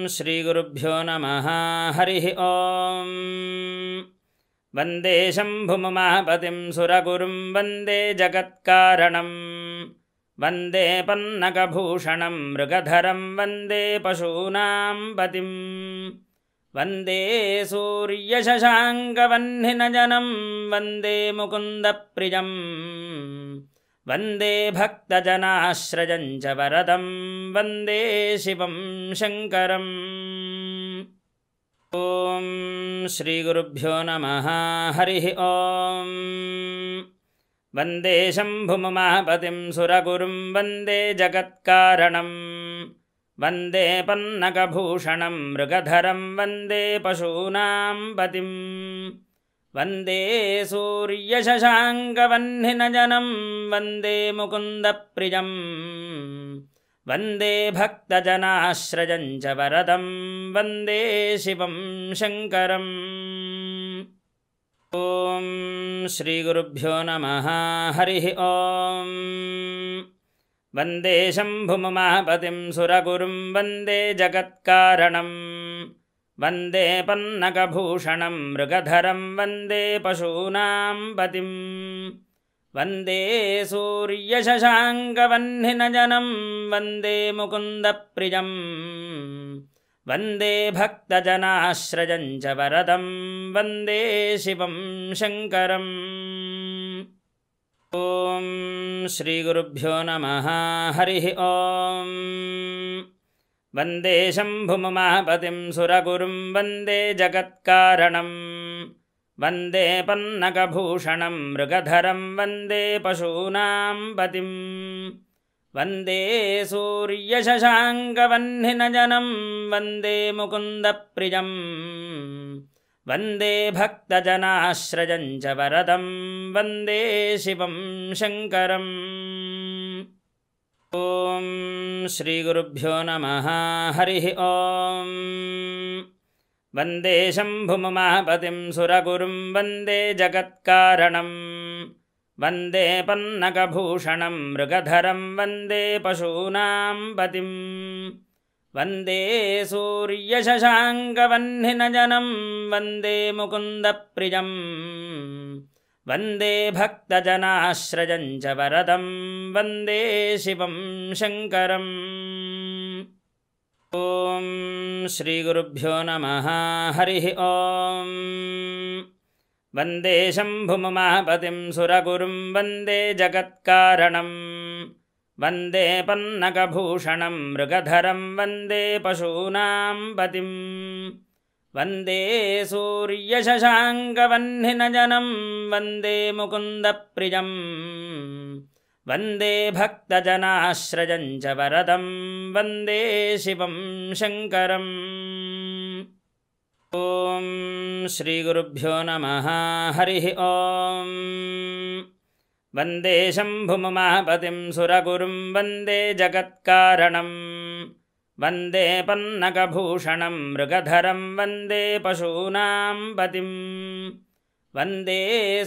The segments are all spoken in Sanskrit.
श्रीगुरुभ्यो नमः। हरिः ॐ। वन्दे शम्भुमहापतिं सुरगुरुं वन्दे जगत्कारणं वन्दे पन्नगभूषणं मृगधरं वन्दे पशूनां पतिं वन्दे सूर्यशशाङ्कवह्निनयनं वन्दे मुकुन्दप्रियं वन्दे भक्तजनाश्रयं च वरदं वन्दे शिवं शङ्करम्। ॐ श्रीगुरुभ्यो नमः। हरिः ॐ। वन्दे शम्भुमहापतिं सुरगुरुं वन्दे जगत्कारणं वन्दे पन्नगभूषणं मृगधरं वन्दे पशूनां पतिं वन्दे सूर्यशशाङ्कवह्निनयनं वन्दे मुकुन्दप्रियं वन्दे भक्तजनाश्रयं च वरदं वन्दे शिवं शङ्करम्। ॐ श्रीगुरुभ्यो नमः। हरिः ॐ। वन्दे शम्भुमहापतिं सुरगुरुं वन्दे जगत्कारणं वन्दे पन्नगभूषणं मृगधरं वन्दे पशूनां पतिं वन्दे सूर्यशशाङ्कवह्निनयनं वन्दे मुकुन्दप्रियं वन्दे भक्तजनाश्रयं च वरदं वन्दे शिवं शङ्करम्। ॐ श्रीगुरुभ्यो नमः। हरिः ॐ। वन्दे शम्भुमहापतिं सुरगुरुं वन्दे जगत्कारणं वन्दे पन्नगभूषणं मृगधरं वन्दे पशूनां पतिं वन्दे सूर्यशशाङ्कवह्निनयनं वन्दे मुकुन्दप्रियं वन्दे भक्तजनाश्रयं च वरदं वन्दे शिवं शङ्करम्। ॐ श्रीगुरुभ्यो नमः। हरिः ॐ। वन्दे शम्भुमहापतिं सुरगुरुं वन्दे जगत्कारणं वन्दे पन्नगभूषणं मृगधरं वन्दे पशूनां पतिं वन्दे सूर्यशशाङ्कवह्निनयनं वन्दे मुकुन्दप्रियं वन्दे भक्तजनाश्रयं च वरदं वन्दे शिवं शङ्करम्। ॐ श्रीगुरुभ्यो नमः। हरिः ॐ। वन्दे शम्भुमहापतिं सुरगुरुं वन्दे जगत्कारणं वन्दे पन्नगभूषणं मृगधरं वन्दे पशूनां पतिं वन्दे सूर्यशशाङ्कवह्निनयनं वन्दे मुकुन्दप्रियं वन्दे भक्तजनाश्रयं च वरदं वन्दे शिवं शङ्करम्। ॐ श्रीगुरुभ्यो नमः। हरिः ॐ। वन्दे शम्भुमहापतिं सुरगुरुं वन्दे जगत्कारणं वन्दे पन्नगभूषणं मृगधरं वन्दे पशूनां पतिं वन्दे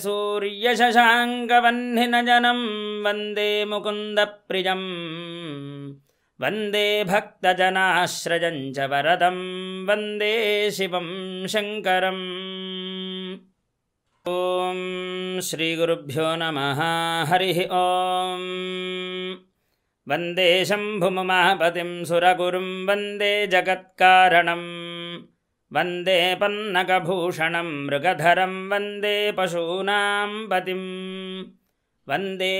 सूर्यशशाङ्कवह्निनयनं वन्दे मुकुन्दप्रियं वन्दे भक्तजनाश्रयं च वरदं वन्दे शिवं शङ्करम्। ॐ श्रीगुरुभ्यो नमः। हरिः ॐ। वन्दे शम्भुमहापतिं सुरगुरुं वन्दे जगत्कारणं वन्दे पन्नगभूषणं मृगधरं वन्दे पशूनां पतिं वन्दे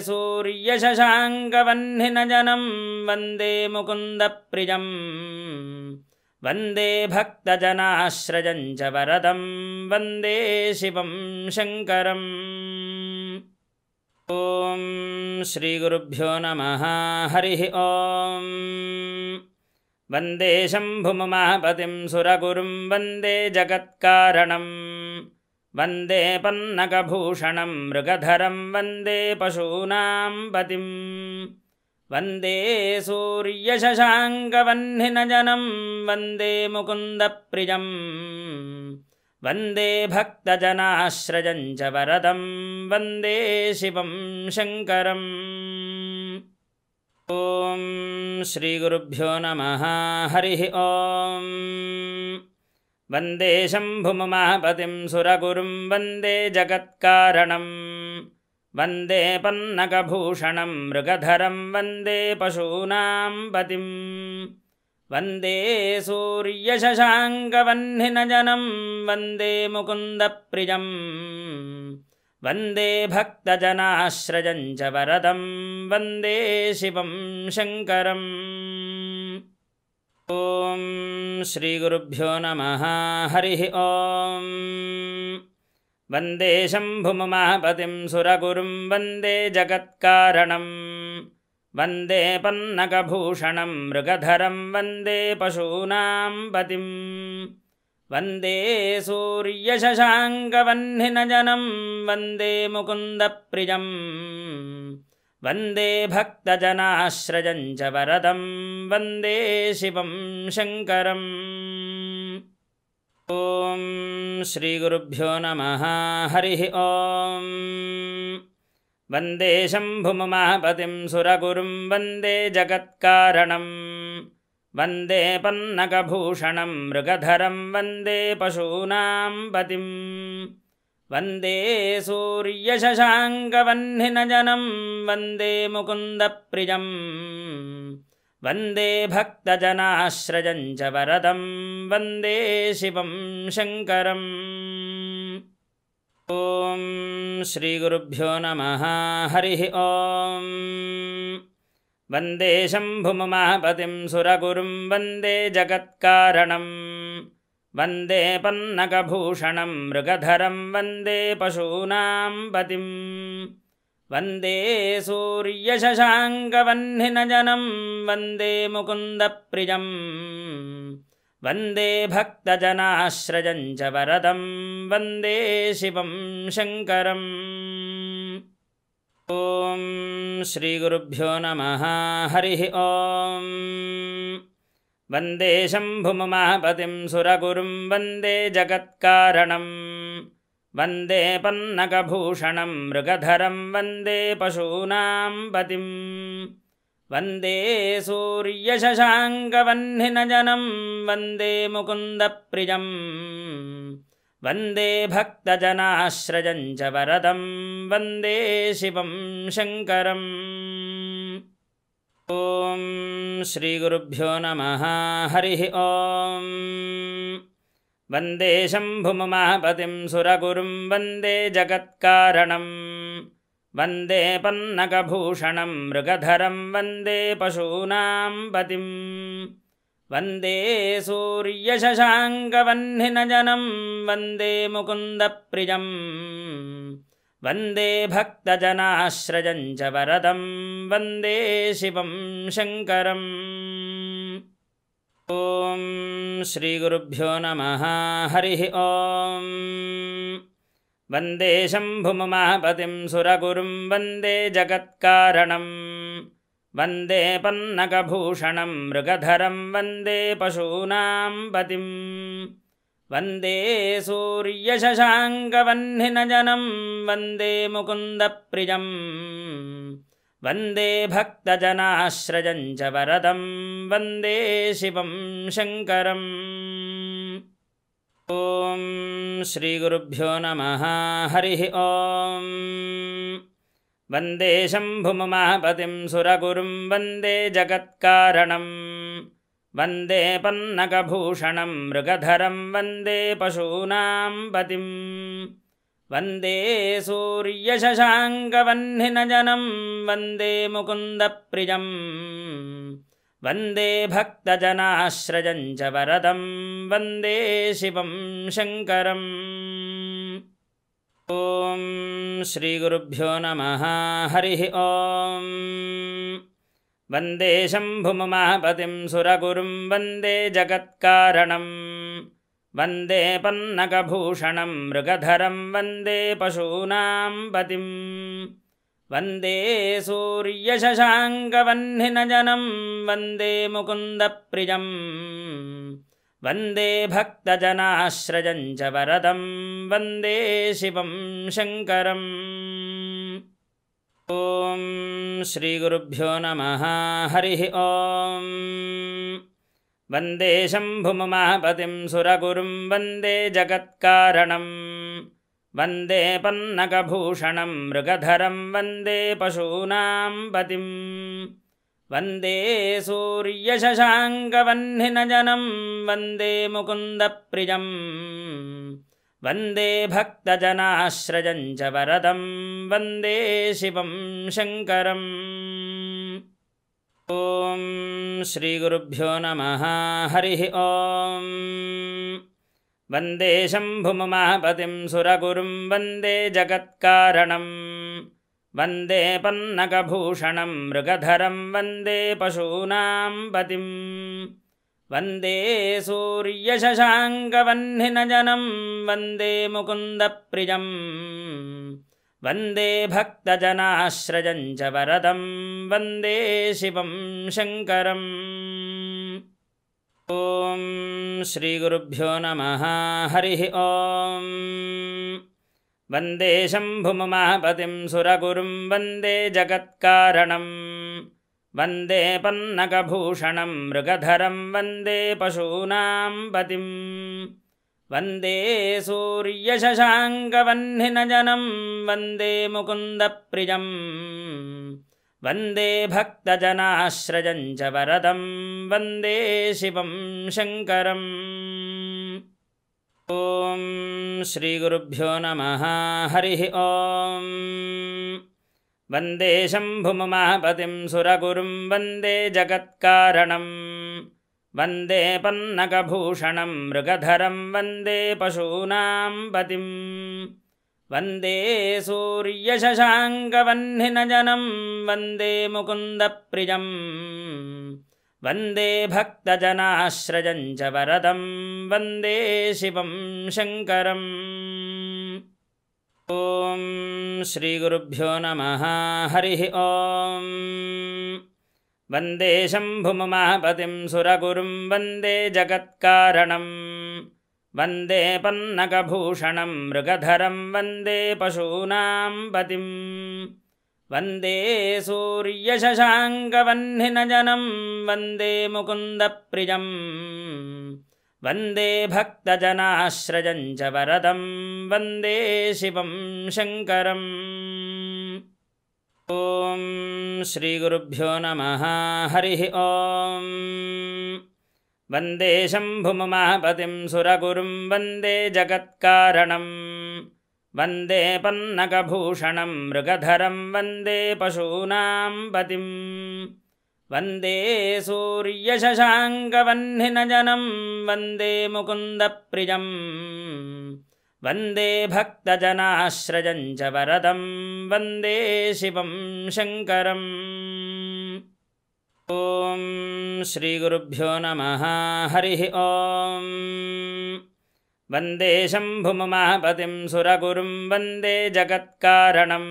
सूर्यशशाङ्कवह्निनयनं वन्दे मुकुन्दप्रियं वन्दे भक्तजनाश्रयं च वरदं वन्दे शिवं शङ्करम्। ॐ श्रीगुरुभ्यो नमः। हरिः ॐ। वन्दे शम्भुमहापतिं सुरगुरुं वन्दे जगत्कारणं वन्दे पन्नगभूषणं मृगधरं वन्दे पशूनां पतिं वन्दे सूर्यशशाङ्कवह्निनयनं वन्दे मुकुन्दप्रियं वन्दे भक्तजनाश्रयं च वरदं वन्दे शिवं शङ्करम्। ॐ श्रीगुरुभ्यो नमः हरिः ॐ वन्दे शम्भुमहापतिं सुरगुरुं वन्दे जगत्कारणं वन्दे पन्नगभूषणं मृगधरं वन्दे पशूनां पतिं वन्दे सूर्यशशाङ्कवह्निनयनं वन्दे मुकुन्दप्रियं वन्दे भक्तजनाश्रयं च वरदं वन्दे शिवं शङ्करम् ॐ श्रीगुरुभ्यो नमः हरिः ॐ वन्दे शम्भुमहापतिं सुरगुरुं वन्दे जगत्कारणं वन्दे पन्नगभूषणं मृगधरं वन्दे पशूनां पतिं वन्दे सूर्यशशाङ्कवह्निनयनं वन्दे मुकुन्दप्रियं वन्दे भक्तजनाश्रयं च वरदं वन्दे शिवं शङ्करम् ॐ श्रीगुरुभ्यो नमः हरिः ॐ वन्दे शम्भुमहापतिं सुरगुरुं वन्दे जगत्कारणं वन्दे पन्नगभूषणं मृगधरं वन्दे पशूनां पतिं वन्दे सूर्यशशाङ्कवह्निनयनं वन्दे मुकुन्दप्रियं वन्दे भक्तजनाश्रयं च वरदं वन्दे शिवं शङ्करम् ॐ श्रीगुरुभ्यो नमः हरिः ॐ वन्दे शम्भुमहापतिं सुरगुरुं वन्दे जगत्कारणं वन्दे पन्नगभूषणं मृगधरं वन्दे पशूनां पतिं वन्दे सूर्यशशाङ्कवह्निनयनं वन्दे मुकुन्दप्रियं वन्दे भक्तजनाश्रयं च वरदं वन्दे शिवं शङ्करम् ॐ श्रीगुरुभ्यो नमः हरिः ॐ वन्दे शम्भुमहापतिं सुरगुरुं वन्दे जगत्कारणं वन्दे पन्नगभूषणं मृगधरं वन्दे पशूनां पतिं वन्दे सूर्यशशाङ्कवह्निनयनं वन्दे मुकुन्दप्रियं वन्दे भक्तजनाश्रयं च वरदं वन्दे शिवं शङ्करम् ॐ श्रीगुरुभ्यो नमः हरिः ॐ वन्दे शम्भुमहापतिं सुरगुरुं वन्दे जगत्कारणं वन्दे पन्नगभूषणं मृगधरं वन्दे पशूनां पतिं वन्दे सूर्यशशाङ्कवह्निनयनं वन्दे मुकुन्दप्रियं वन्दे भक्तजनाश्रयं च वरदं वन्दे शिवं शङ्करम् ॐ श्रीगुरुभ्यो नमः हरिः ॐ वन्दे शम्भुमहापतिं सुरगुरुं वन्दे जगत्कारणं वन्दे पन्नगभूषणं मृगधरं वन्दे पशूनां पतिं वन्दे सूर्यशशाङ्कवह्निनयनं वन्दे मुकुन्दप्रियं वन्दे भक्तजनाश्रयं च वरदं वन्दे शिवं शङ्करम् ॐ श्रीगुरुभ्यो नमः हरिः ॐ वन्दे शम्भुमहापतिं सुरगुरुं वन्दे जगत्कारणं वन्दे पन्नगभूषणं मृगधरं वन्दे पशूनां पतिं वन्दे सूर्यशशाङ्कवह्निनयनं वन्दे मुकुन्दप्रियं वन्दे भक्तजनाश्रयं च वरदं वन्दे शिवं शङ्करम् ॐ श्रीगुरुभ्यो नमः हरिः ॐ वन्दे शम्भुमहापतिं सुरगुरुं वन्दे जगत्कारणं वन्दे पन्नगभूषणं मृगधरं वन्दे पशूनां पतिं वन्दे सूर्यशशाङ्कवह्निनयनं वन्दे मुकुन्दप्रियं वन्दे भक्तजनाश्रयं च वरदं वन्दे शिवं शङ्करम् ॐ श्रीगुरुभ्यो नमः हरिः ॐ वन्दे शम्भुमहापतिं सुरगुरुं वन्दे जगत्कारणं वन्दे पन्नगभूषणं मृगधरं वन्दे पशूनां पतिं वन्दे सूर्यशशाङ्कवह्निनयनं वन्दे मुकुन्दप्रियं वन्दे भक्तजनाश्रयं च वरदं वन्दे शिवं शङ्करम् ॐ श्रीगुरुभ्यो नमः हरिः ॐ वन्दे शम्भुमहापतिं सुरगुरुं वन्दे जगत्कारणं वन्दे पन्नगभूषणं मृगधरं वन्दे पशूनां पतिं वन्दे सूर्यशशाङ्कवह्निनयनं वन्दे मुकुन्दप्रियं वन्दे भक्तजनाश्रयं च वरदं वन्दे शिवं शङ्करम् ॐ श्रीगुरुभ्यो नमः हरिः ॐ वन्दे शम्भुमहापतिं सुरगुरुं वन्दे जगत्कारणं वन्दे पन्नगभूषणं मृगधरं वन्दे पशूनां पतिं वन्दे सूर्यशशाङ्कवह्निनयनं वन्दे मुकुन्दप्रियं वन्दे भक्तजनाश्रयं च वरदं वन्दे शिवं शङ्करम् ॐ श्रीगुरुभ्यो नमः हरिः ॐ वन्दे शम्भुमहापतिं सुरगुरुं वन्दे जगत्कारणं वन्दे पन्नगभूषणं मृगधरं वन्दे पशूनां पतिं वन्दे सूर्यशशाङ्कवह्निनयनं वन्दे मुकुन्दप्रियं वन्दे भक्तजनाश्रयं च वरदं वन्दे शिवं शङ्करम् ॐ श्रीगुरुभ्यो नमः हरिः ॐ वन्दे शम्भुमहापतिं सुरगुरुं वन्दे जगत्कारणं वन्दे पन्नगभूषणं मृगधरं वन्दे पशूनां पतिं वन्दे सूर्यशशाङ्कवह्निनयनं वन्दे मुकुन्दप्रियं वन्दे भक्तजनाश्रयं च वरदं वन्दे शिवं शङ्करम् ॐ श्रीगुरुभ्यो नमः हरिः ॐ वन्दे शम्भुमहापतिं सुरगुरुं वन्दे जगत्कारणं वन्दे पन्नगभूषणं मृगधरं वन्दे पशूनां पतिं वन्दे सूर्यशशाङ्कवह्निनयनं वन्दे मुकुन्दप्रियं वन्दे भक्तजनाश्रयं च वरदं वन्दे शिवं शङ्करम् ॐ श्रीगुरुभ्यो नमः हरिः ॐ वन्दे शम्भुमहापतिं सुरगुरुं वन्दे जगत्कारणं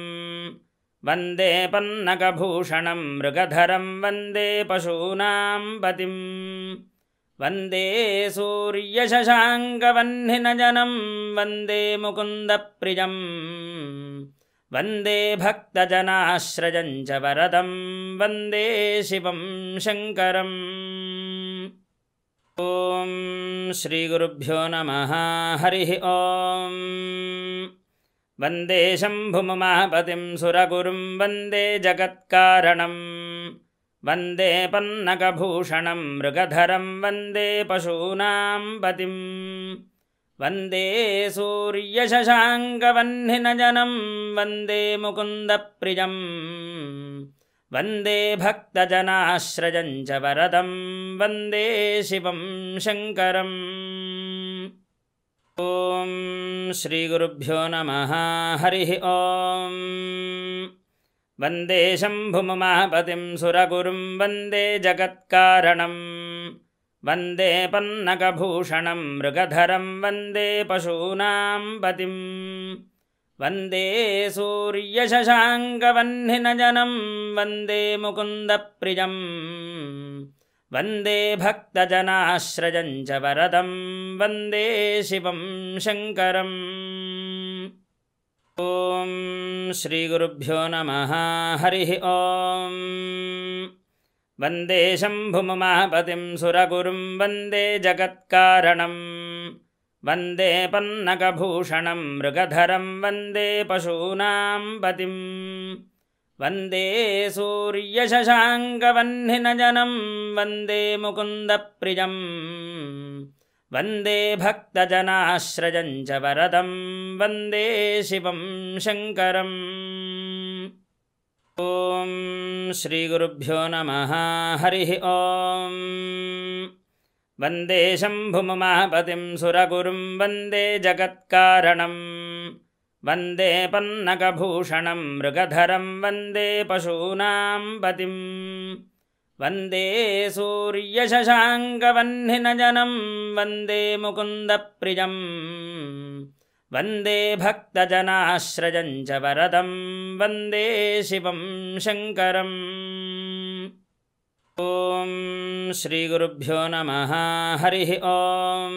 वन्दे पन्नगभूषणं मृगधरं वन्दे पशूनां पतिं वन्दे सूर्यशशाङ्कवह्निनयनं वन्दे मुकुन्दप्रियं वन्दे भक्तजनाश्रयं च वरदं वन्दे शिवं शङ्करम् ॐ श्रीगुरुभ्यो नमः हरिः ॐ वन्दे शम्भुमहापतिं सुरगुरुं वन्दे जगत्कारणं वन्दे पन्नगभूषणं मृगधरं वन्दे पशूनां पतिं वन्दे सूर्यशशाङ्कवह्निनयनं वन्दे मुकुन्दप्रियं वन्दे भक्तजनाश्रयं च वरदं वन्दे शिवं शङ्करम् ॐ श्रीगुरुभ्यो नमः हरिः ॐ वन्दे शम्भुमहापतिं सुरगुरुं वन्दे जगत्कारणं वन्दे पन्नगभूषणं मृगधरं वन्दे पशूनां पतिं वन्दे सूर्यशशाङ्कवह्निनयनं वन्दे मुकुन्दप्रियं वन्दे भक्तजनाश्रयं च वरदं वन्दे शिवं शङ्करम् ॐ श्रीगुरुभ्यो नमः हरिः ॐ वन्दे शम्भुमहापतिं सुरगुरुं वन्दे जगत्कारणं वन्दे पन्नगभूषणं मृगधरं वन्दे पशूनां पतिं वन्दे सूर्यशशाङ्कवह्निनयनं वन्दे मुकुन्दप्रियं वन्दे भक्तजनाश्रयं च वरदं वन्दे शिवं शङ्करम् ॐ श्रीगुरुभ्यो नमः हरिः ॐ वन्दे शम्भुमहापतिं सुरगुरुं वन्दे जगत्कारणं वन्दे पन्नगभूषणं मृगधरं वन्दे पशूनां पतिं वन्दे सूर्यशशाङ्कवह्निनयनं वन्दे मुकुन्दप्रियं वन्दे भक्तजनाश्रयं च वरदं वन्दे शिवं शङ्करम् ॐ श्रीगुरुभ्यो नमः हरिः ॐ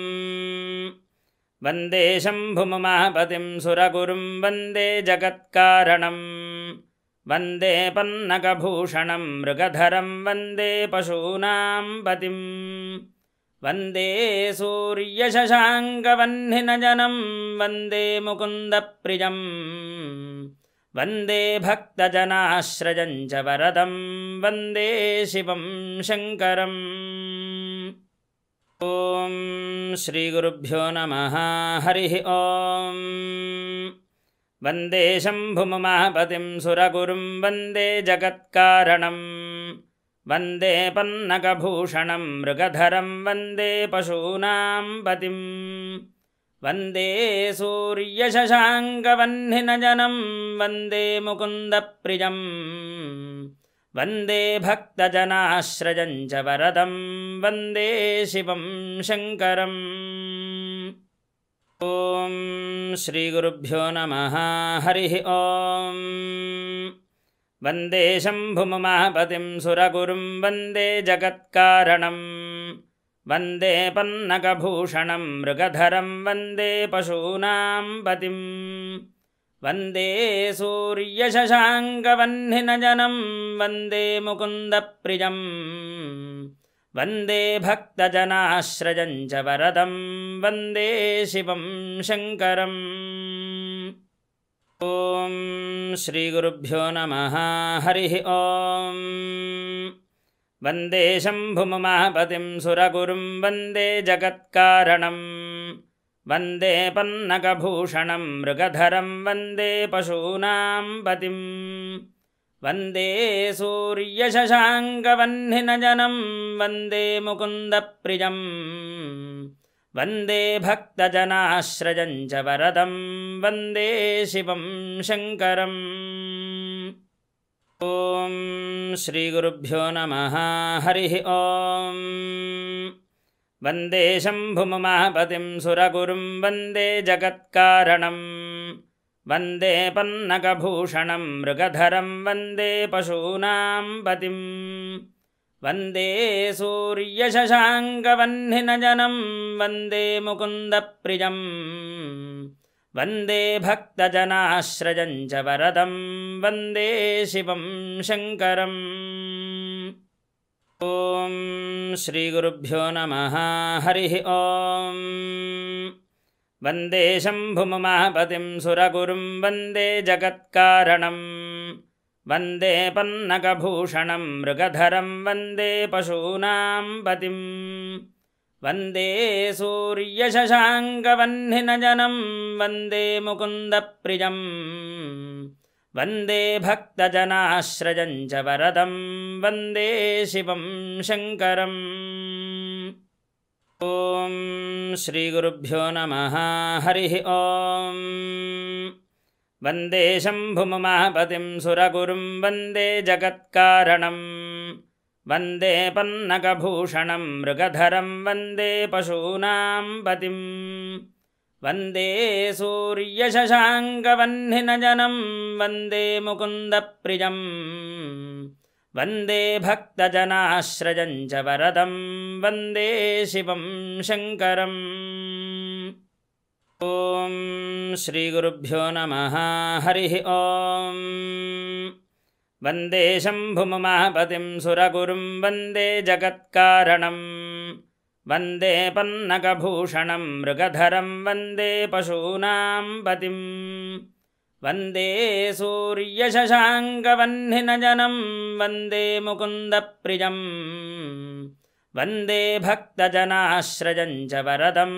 वन्दे शम्भुमहापतिं सुरगुरुं वन्दे जगत्कारणं वन्दे पन्नगभूषणं मृगधरं वन्दे पशूनां पतिं वन्दे सूर्यशशाङ्कवह्निनयनं वन्दे मुकुन्दप्रियं वन्दे भक्तजनाश्रयं च वरदं वन्दे शिवं शङ्करम् ॐ श्रीगुरुभ्यो नमः हरिः ॐ वन्दे शम्भुमहापतिं सुरगुरुं वन्दे जगत्कारणं वन्दे पन्नगभूषणं मृगधरं वन्दे पशूनां पतिं वन्दे सूर्यशशाङ्कवह्निनयनं वन्दे मुकुन्दप्रियं वन्दे भक्तजनाश्रयं च वरदं वन्दे शिवं शङ्करम् ॐ श्रीगुरुभ्यो नमः हरिः ॐ वन्दे शम्भुमहापतिं सुरगुरुं वन्दे जगत्कारणं वन्दे पन्नगभूषणं मृगधरं वन्दे पशूनां पतिं वन्दे सूर्यशशाङ्कवह्निनयनं वन्दे मुकुन्दप्रियं वन्दे भक्तजनाश्रयं च वरदं वन्दे शिवं शङ्करम् ॐ श्रीगुरुभ्यो नमः हरिः ॐ वन्दे शम्भुमहापतिं सुरगुरुं वन्दे जगत्कारणं वन्दे पन्नगभूषणं मृगधरं वन्दे पशूनां पतिं वन्दे सूर्यशशाङ्कवह्निनयनं वन्दे मुकुन्दप्रियं वन्दे भक्तजनाश्रयं च वरदं वन्दे शिवं शङ्करम् ॐ श्रीगुरुभ्यो नमः हरिः ॐ वन्दे शम्भुमहापतिं सुरगुरुं वन्दे जगत्कारणं वन्दे पन्नगभूषणं मृगधरं वन्दे पशूनां पतिं वन्दे सूर्यशशाङ्कवह्निनयनं वन्दे मुकुन्दप्रियं वन्दे भक्तजनाश्रयं च वरदं वन्दे शिवं शङ्करम् ॐ श्रीगुरुभ्यो नमः हरिः ॐ वन्दे शम्भुमहापतिं सुरगुरुं वन्दे जगत्कारणं वन्दे पन्नगभूषणं मृगधरं वन्दे पशूनां पतिं वन्दे सूर्यशशाङ्कवह्निनयनं वन्दे मुकुन्दप्रियं वन्दे भक्तजनाश्रयं च वरदं वन्दे शिवं शङ्करम् ॐ श्रीगुरुभ्यो नमः हरिः ॐ वन्दे शम्भुमहापतिं सुरगुरुं वन्दे जगत्कारणं वन्दे पन्नगभूषणं मृगधरं वन्दे पशूनां पतिं वन्दे सूर्यशशाङ्कवह्निनयनं वन्दे मुकुन्दप्रियं वन्दे भक्तजनाश्रयं च वरदं वन्दे शिवं शङ्करम् ಓಂ ಶ್ರೀ ಗುರುಭ್ಯೋ ನಮಃ ಹರಿ ಓಂ ವಂದೇ ಶಂಭುಮಹಾಪತಿಂ ಸುರಗುರುಂ ವಂದೇ ಜಗತ್ಕಾರಣಂ ವಂದೇ ಪನ್ನಗಭೂಷಣಂ ಮೃಗಧರಂ ವಂದೇ ಪಶೂನಾಂ ಪತಿಂ ವಂದೇ ಸೂರ್ಯಶಶಾಂಕವಹ್ನಿನಯನಂ ವಂದೇ ಮುಕುಂದಪ್ರಿಯಂ ವಂದೇ ಭಕ್ತಜನಾಶ್ರಯಂ ಚ ವರದಂ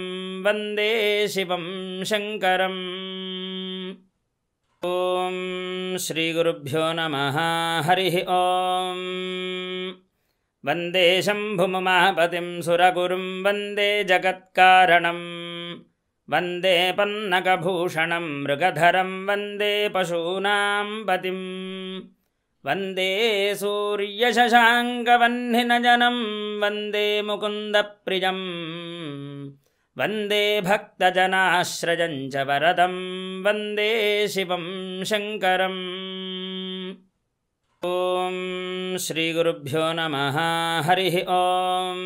ವಂದೇ ಶಿವಂ ಶಂಕರಂ. ಓಂ ಶ್ರೀ ಗುರುಭ್ಯೋ ನಮಃ ಹರಿ ಓಂ ವಂದೇ ಶಂಭುಮಹಾಪತಿಂ ಸುರಗುರುಂ ವಂದೇ ಜಗತ್ಕಾರಣಂ ವಂದೇ ಪನ್ನಗಭೂಷಣಂ ಮೃಗಧರಂ ವಂದೇ ಪಶೂನಾಂ ಪತಿಂ ವಂದೇ ಸೂರ್ಯಶಶಾಂಕವಹ್ನಿನಯನಂ ವಂದೇ ಮುಕುಂದಪ್ರಿಯಂ ವಂದೇ ಭಕ್ತಜನಾಶ್ರಯಂ ಚ ವರದಂ ವಂದೇ ಶಿವಂ ಶಂಕರಂ. ಓಂ ಶ್ರೀ ಗುರುಭ್ಯೋ ನಮಃ ಹರಿ ಓಂ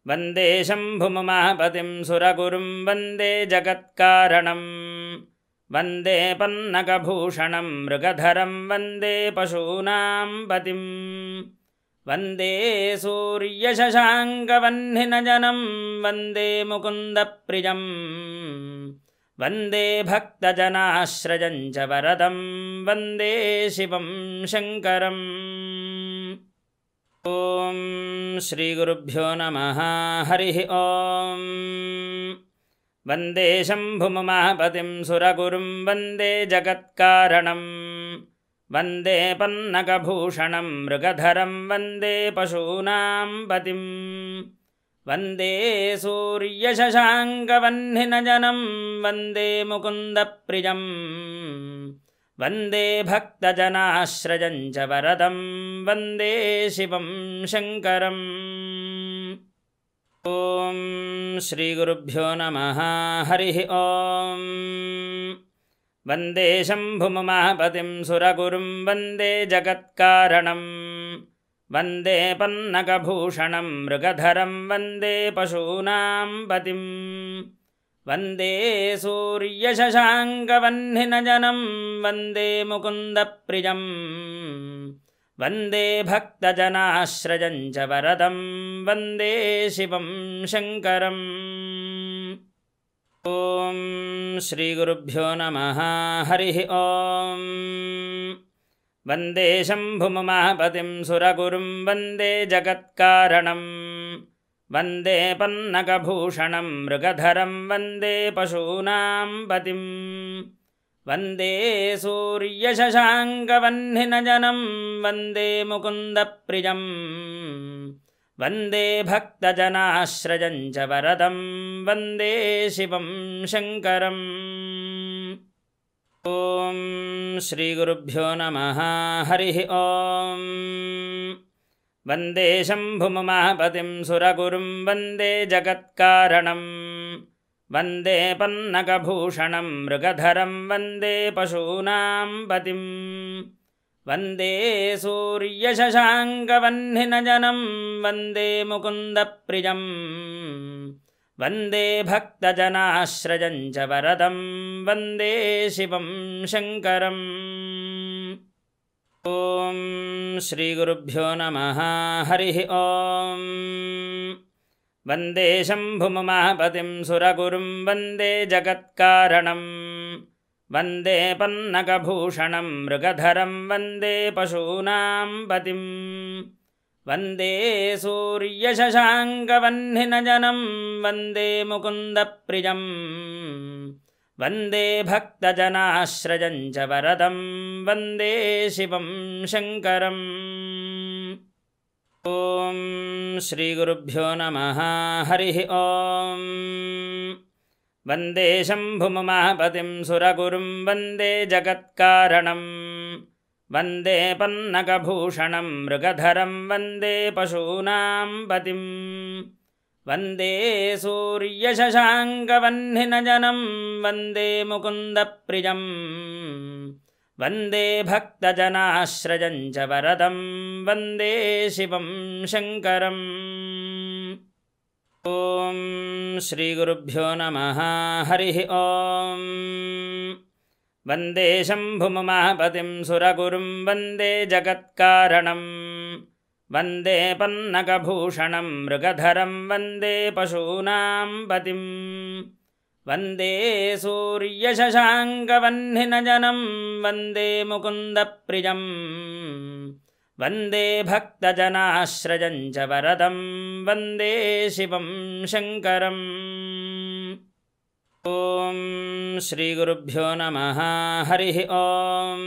ವಂದೇ ಶಂಭುಮಹಾಪತಿಂ ಸುರಗುರುಂ ವಂದೇ ಜಗತ್ಕಾರಣಂ ವಂದೇ ಪನ್ನಗಭೂಷಣಂ ಮೃಗಧರಂ ವಂದೇ ಪಶೂನಾಂ ಪತಿಂ ವಂದೇ ಸೂರ್ಯಶಶಾಂಕವಹ್ನಿನಯನಂ ವಂದೇ ಮುಕುಂದಪ್ರಿಯಂ ವಂದೇ ಭಕ್ತಜನಾಶ್ರಯಂ ಚ ವರದಂ ವಂದೇ ಶಿವಂ ಶಂಕರಂ. ಓಂ ಶ್ರೀ ಗುರುಭ್ಯೋ ನಮಃ ಹರಿ ಓಂ ವಂದೇ ಶಂಭುಮಹಾಪತಿಂ ಸುರಗುರುಂ ವಂದೇ ಜಗತ್ಕಾರಣಂ ವಂದೇ ಪನ್ನಗಭೂಷಣಂ ಮೃಗಧರಂ ವಂದೇ ಪಶೂನಾಂ ಪತಿಂ ವಂದೇ ಸೂರ್ಯಶಶಾಂಕವಹ್ನಿನಯನಂ ವಂದೇ ಮುಕುಂದಪ್ರಿಯಂ ವಂದೇ ಭಕ್ತಜನಾಶ್ರಯಂ ಚ ವರದಂ ವಂದೇ ಶಿವಂ ಶಂಕರಂ. ಓಂ ಶ್ರೀ ಗುರುಭ್ಯೋ ನಮಃ ಹರಿ ಓಂ ವಂದೇ ಶಂಭುಮಹಾಪತಿಂ ಸುರಗುರುಂ ವಂದೇ ಜಗತ್ಕಾರಣಂ ವಂದೇ ಪನ್ನಗಭೂಷಣಂ ಮೃಗಧರಂ ವಂದೇ ಪಶೂನಾಂ ಪತಿಂ ವಂದೇ ಸೂರ್ಯಶಶಾಂಕವಹ್ನಿನಯನಂ ವಂದೇ ಮುಕುಂದಪ್ರಿಯಂ ವಂದೇ ಭಕ್ತಜನಾಶ್ರಯಂ ಚ ವರದಂ ವಂದೇ ಶಿವಂ ಶಂಕರಂ. ಓಂ ಶ್ರೀ ಗುರುಭ್ಯೋ ನಮಃ ಹರಿ ಓಂ ವಂದೇ ಶಂಭುಮಹಾಪತಿಂ ಸುರಗುರುಂ ವಂದೇ ಜಗತ್ಕಾರಣಂ ವಂದೇ ಪನ್ನಗಭೂಷಣಂ ಮೃಗಧರಂ ವಂದೇ ಪಶೂನಾಂ ಪತಿಂ ವಂದೇ ಸೂರ್ಯಶಶಾಂಕವಹ್ನಿನಯನಂ ವಂದೇ ಮುಕುಂದಪ್ರಿಯಂ ವಂದೇ ಭಕ್ತಜನಾಶ್ರಯಂ ಚ ವರದಂ ವಂದೇ ಶಿವಂ ಶಂಕರಂ. ಓಂ ಶ್ರೀ ಗುರುಭ್ಯೋ ನಮಃ ಹರಿ ಓಂ ವಂದೇ ಶಂಭುಮಹಾಪತಿಂ ಸುರಗುರುಂ ವಂದೇ ಜಗತ್ಕಾರಣಂ ವಂದೇ ಪನ್ನಗಭೂಷಣಂ ಮೃಗಧರಂ ವಂದೇ ಪಶೂನಾಂ ಪತಿಂ ವಂದೇ ಸೂರ್ಯಶಶಾಂಕವಹ್ನಿನಯನಂ ವಂದೇ ಮುಕುಂದಪ್ರಿಯಂ ವಂದೇ ಭಕ್ತಜನಾಶ್ರಯಂ ಚ ವರದಂ ವಂದೇ ಶಿವಂ ಶಂಕರಂ. ಓಂ ಶ್ರೀ ಗುರುಭ್ಯೋ ನಮಃ ಹರಿ ಓಂ ವಂದೇ ಶಂಭುಮಹಾಪತಿಂ ಸುರಗುರುಂ ವಂದೇ ಜಗತ್ಕಾರಣಂ ವಂದೇ ಪನ್ನಗಭೂಷಣಂ ಮೃಗಧರಂ ವಂದೇ ಪಶೂನಾಂ ಪತಿಂ ವಂದೇ ಸೂರ್ಯಶಶಾಂಕವಹ್ನಿನಯನಂ ವಂದೇ ಮುಕುಂದಪ್ರಿಯಂ ವಂದೇ ಭಕ್ತಜನಾಶ್ರಯಂ ಚ ವರದಂ ವಂದೇ ಶಿವಂ ಶಂಕರಂ. ಓಂ ಶ್ರೀ ಗುರುಭ್ಯೋ ನಮಃ ಹರಿ ಓಂ ವಂದೇ ಶಂಭುಮಹಾಪತಿಂ ಸುರಗುರುಂ ವಂದೇ ಜಗತ್ಕಾರಣಂ ವಂದೇ ಪನ್ನಗಭೂಷಣಂ ಮೃಗಧರಂ ವಂದೇ ಪಶೂನಾಂ ಪತಿಂ ವಂದೇ ಸೂರ್ಯಶಶಾಂಕವಹ್ನಿನಯನಂ ವಂದೇ ಮುಕುಂದಪ್ರಿಯಂ ವಂದೇ ಭಕ್ತಜನಾಶ್ರಯಂ ಚ ವರದಂ ವಂದೇ ಶಿವಂ ಶಂಕರಂ. ಓಂ श्रीगुरुभ्यो नमः हरिः ॐ वन्दे शम्भुमुमापतिं सुरगुरुं वन्दे जगत्कारणं वन्दे पन्नगभूषणं मृगधरं वन्दे पशूनां पतिं वन्दे सूर्यशशाङ्कवह्निनयनं वन्दे मुकुन्दप्रियं वन्दे भक्तजनाश्रयं च वरदं वन्दे शिवं शङ्करम् ॐ श्रीगुरुभ्यो नमः हरिः ॐ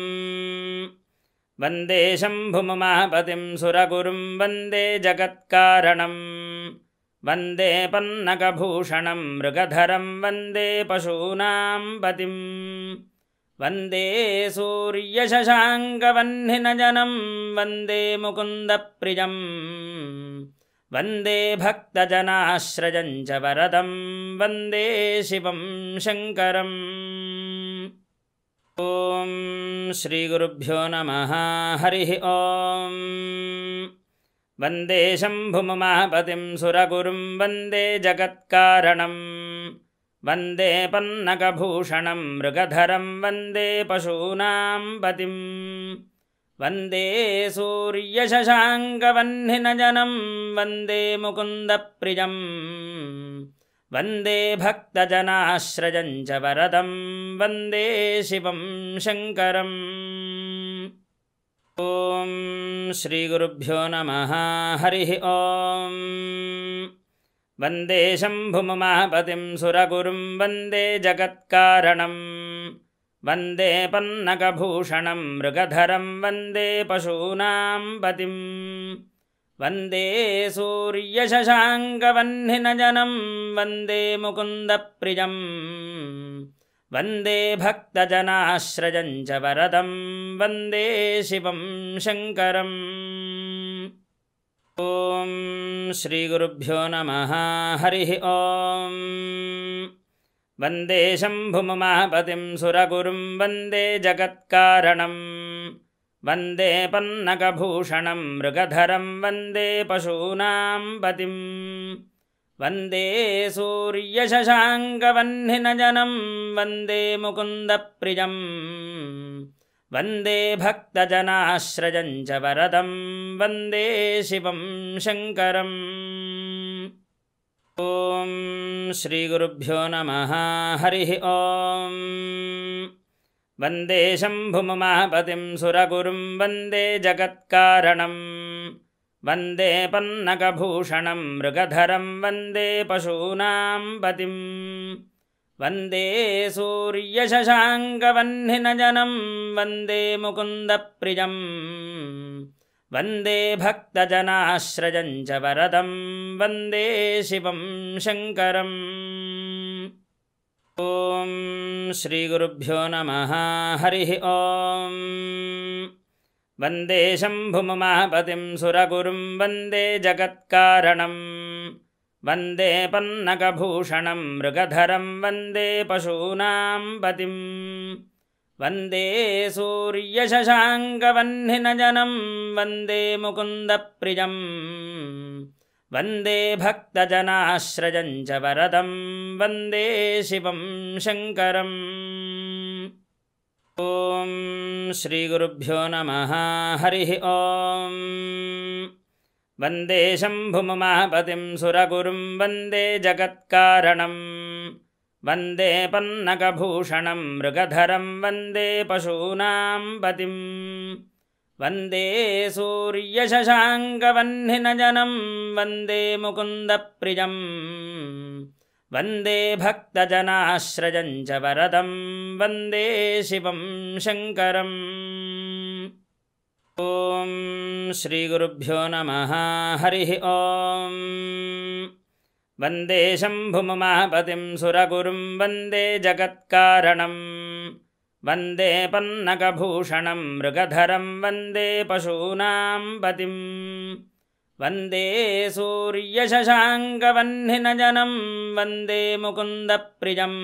वन्दे शम्भुमुमापतिं सुरगुरुं वन्दे जगत्कारणं वन्दे पन्नगभूषणं मृगधरं वन्दे पशूनां पतिं वन्दे सूर्यशशाङ्कवह्निनयनं वन्दे मुकुन्दप्रियं वन्दे भक्तजनाश्रयं च वरदं वन्दे शिवं शङ्करम् ॐ श्रीगुरुभ्यो नमः हरिः ॐ वन्दे शम्भुमुमापतिं सुरगुरुं वन्दे जगत्कारणं वन्दे पन्नगभूषणं मृगधरं वन्दे पशूनां पतिं वन्दे सूर्यशशाङ्कवह्निनयनं वन्दे मुकुन्दप्रियं वन्दे भक्तजनाश्रयं च वरदं वन्दे शिवं शङ्करम् ॐ श्रीगुरुभ्यो नमः हरिः ॐ वन्दे शम्भुमुमापतिं सुरगुरुं वन्दे जगत्कारणं वन्दे पन्नगभूषणं मृगधरं वन्दे पशूनां पतिं वन्दे सूर्यशशाङ्कवह्निनयनं वन्दे मुकुन्दप्रियं वन्दे भक्तजनाश्रयं च वरदं वन्दे शिवं शङ्करम् ॐ श्रीगुरुभ्यो नमः हरिः ॐ वन्दे शम्भुमुमापतिं सुरगुरुं वन्दे जगत्कारणं वन्दे पन्नगभूषणं मृगधरं वन्दे पशूनां पतिं वन्दे सूर्यशशाङ्कवह्निनयनं वन्दे मुकुन्दप्रियं वन्दे भक्तजनाश्रयं च वरदं वन्दे शिवं शङ्करम् ॐ श्रीगुरुभ्यो नमः हरिः ॐ वन्दे शम्भुमुमापतिं सुरगुरुं वन्दे जगत्कारणं वन्दे पन्नगभूषणं मृगधरं वन्दे पशूनां पतिं वन्दे सूर्यशशाङ्कवह्निनयनं वन्दे मुकुन्दप्रियं वन्दे भक्तजनाश्रयं च वरदं वन्दे शिवं शङ्करम् ॐ श्रीगुरुभ्यो नमः हरिः ॐ वन्दे शम्भुमुमापतिं सुरगुरुं वन्दे जगत्कारणं वन्दे पन्नगभूषणं मृगधरं वन्दे पशूनां पतिं वन्दे सूर्यशशाङ्कवह्निनयनं वन्दे मुकुन्दप्रियं वन्दे भक्तजनाश्रयं च वरदं वन्दे शिवं शङ्करम् ॐ श्रीगुरुभ्यो नमः हरिः ॐ वन्दे शम्भुमुमापतिं सुरगुरुं वन्दे जगत्कारणं वन्दे पन्नगभूषणं मृगधरं वन्दे पशूनां पतिं वन्दे सूर्यशशाङ्कवह्निनयनं वन्दे मुकुन्दप्रियं वन्दे भक्तजनाश्रयं च वरदं वन्दे शिवं शङ्करम् ॐ श्रीगुरुभ्यो नमः हरिः ॐ वन्दे शम्भुमुमापतिं सुरगुरुं वन्दे जगत्कारणं वन्दे पन्नगभूषणं मृगधरं वन्दे पशूनां पतिं वन्दे सूर्यशशाङ्कवह्निनयनं वन्दे मुकुन्दप्रियं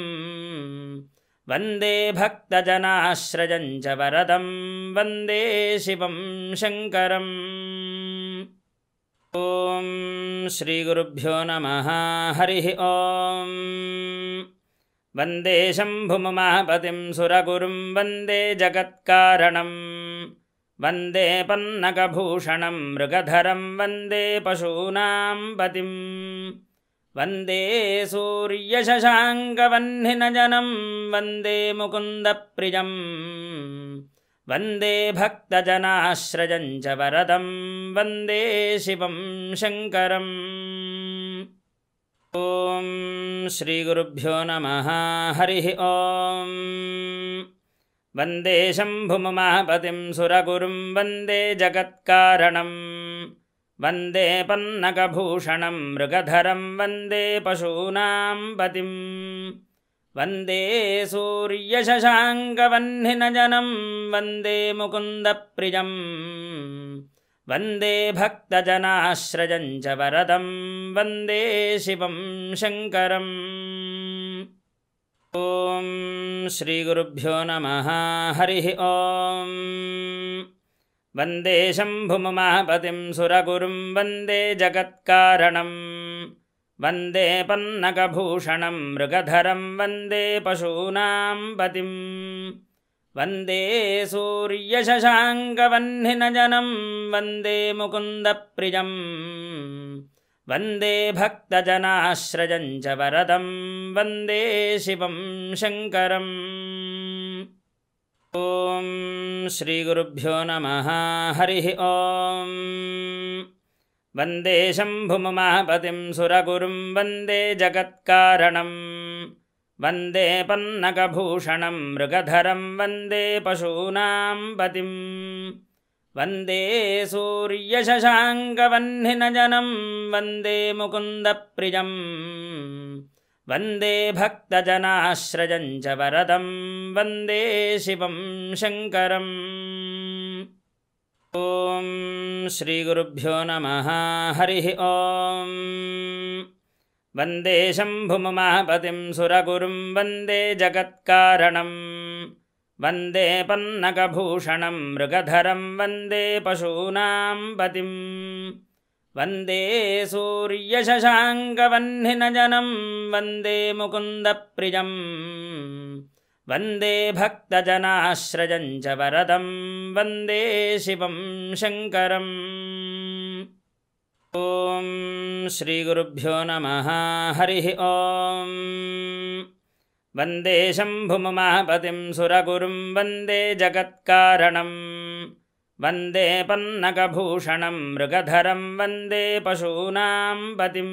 वन्दे भक्तजनाश्रयं च वरदं वन्दे शिवं शङ्करम् ॐ श्रीगुरुभ्यो नमः हरिः ॐ वन्दे शम्भुमहापतिं सुरगुरुं वन्दे जगत्कारणं वन्दे पन्नगभूषणं मृगधरं वन्दे पशूनां पतिं वन्दे सूर्यशशाङ्कवह्निनयनं वन्दे मुकुन्दप्रियं वन्दे भक्तजनाश्रयं च वरदं वन्दे शिवं शङ्करम् ॐ श्रीगुरुभ्यो नमः हरिः ॐ वन्दे शम्भुमहापतिं सुरगुरुं वन्दे जगत्कारणं वन्दे पन्नगभूषणं मृगधरं वन्दे पशूनां पतिं वन्दे सूर्यशशाङ्कवह्निनयनं वन्दे मुकुन्दप्रियं वन्दे भक्तजनाश्रयं च वरदं वन्दे शिवं शङ्करम् ॐ श्रीगुरुभ्यो नमः हरिः ॐ वन्दे शम्भुमहापतिं सुरगुरुं वन्दे जगत्कारणं वन्दे पन्नगभूषणं मृगधरं वन्दे पशूनां पतिं वन्दे सूर्यशशाङ्कवह्निनयनं वन्दे मुकुन्दप्रियं वन्दे भक्तजनाश्रयं च वरदं वन्दे शिवं शङ्करम् ॐ श्रीगुरुभ्यो नमः हरिः ॐ वन्दे शम्भुमहापतिं सुरगुरुं वन्दे जगत्कारणं वन्दे पन्नगभूषणं मृगधरं वन्दे पशूनां पतिं वन्दे सूर्यशशाङ्कवह्निनयनं वन्दे मुकुन्दप्रियं वन्दे भक्तजनाश्रयं च वरदं वन्दे शिवं शङ्करम् ॐ श्रीगुरुभ्यो नमः हरिः ॐ वन्दे शम्भुमहापतिं सुरगुरुं वन्दे जगत्कारणं वन्दे पन्नगभूषणं मृगधरं वन्दे पशूनां पतिं वन्दे सूर्यशशाङ्कवह्निनयनं वन्दे मुकुन्दप्रियं वन्दे भक्तजनाश्रयं च वरदं वन्दे शिवं शङ्करम् ॐ श्रीगुरुभ्यो नमः हरिः ॐ वन्दे शम्भुमहापतिं सुरगुरुं वन्दे जगत्कारणं वन्दे पन्नगभूषणं मृगधरं वन्दे पशूनां पतिं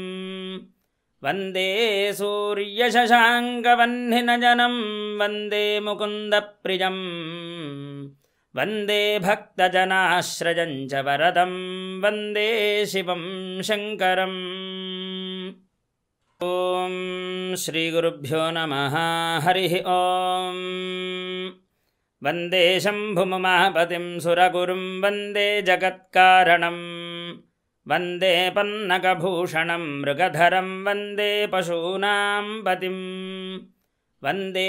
वन्दे सूर्यशशाङ्कवह्निनयनं वन्दे मुकुन्दप्रियं वन्दे भक्तजनाश्रयं च वरदं वन्दे शिवं शङ्करम् ॐ श्रीगुरुभ्यो नमः हरिः ॐ वन्दे शम्भुमहापतिं सुरगुरुं वन्दे जगत्कारणं वन्दे पन्नगभूषणं मृगधरं वन्दे पशूनां पतिं वन्दे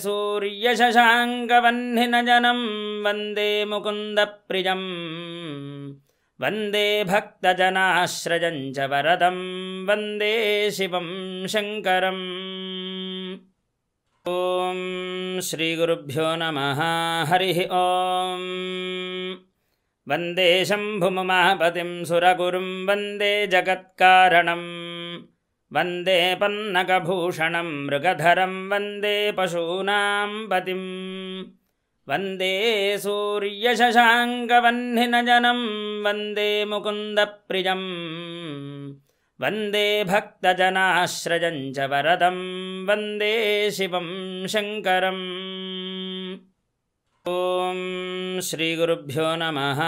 सूर्यशशाङ्कवह्निनयनं वन्दे मुकुन्दप्रियं वन्दे भक्तजनाश्रयं च वरदं वन्दे शिवं शङ्करम् ॐ श्रीगुरुभ्यो नमः हरिः ॐ वन्दे शम्भुमहापतिं सुरगुरुं वन्दे जगत्कारणं वन्दे पन्नगभूषणं मृगधरं वन्दे पशूनां पतिं वन्दे सूर्यशशाङ्कवह्निनयनं वन्दे मुकुन्दप्रियं वन्दे भक्तजनाश्रयं च वरदं वन्दे शिवं शङ्करम् ॐ श्रीगुरुभ्यो नमः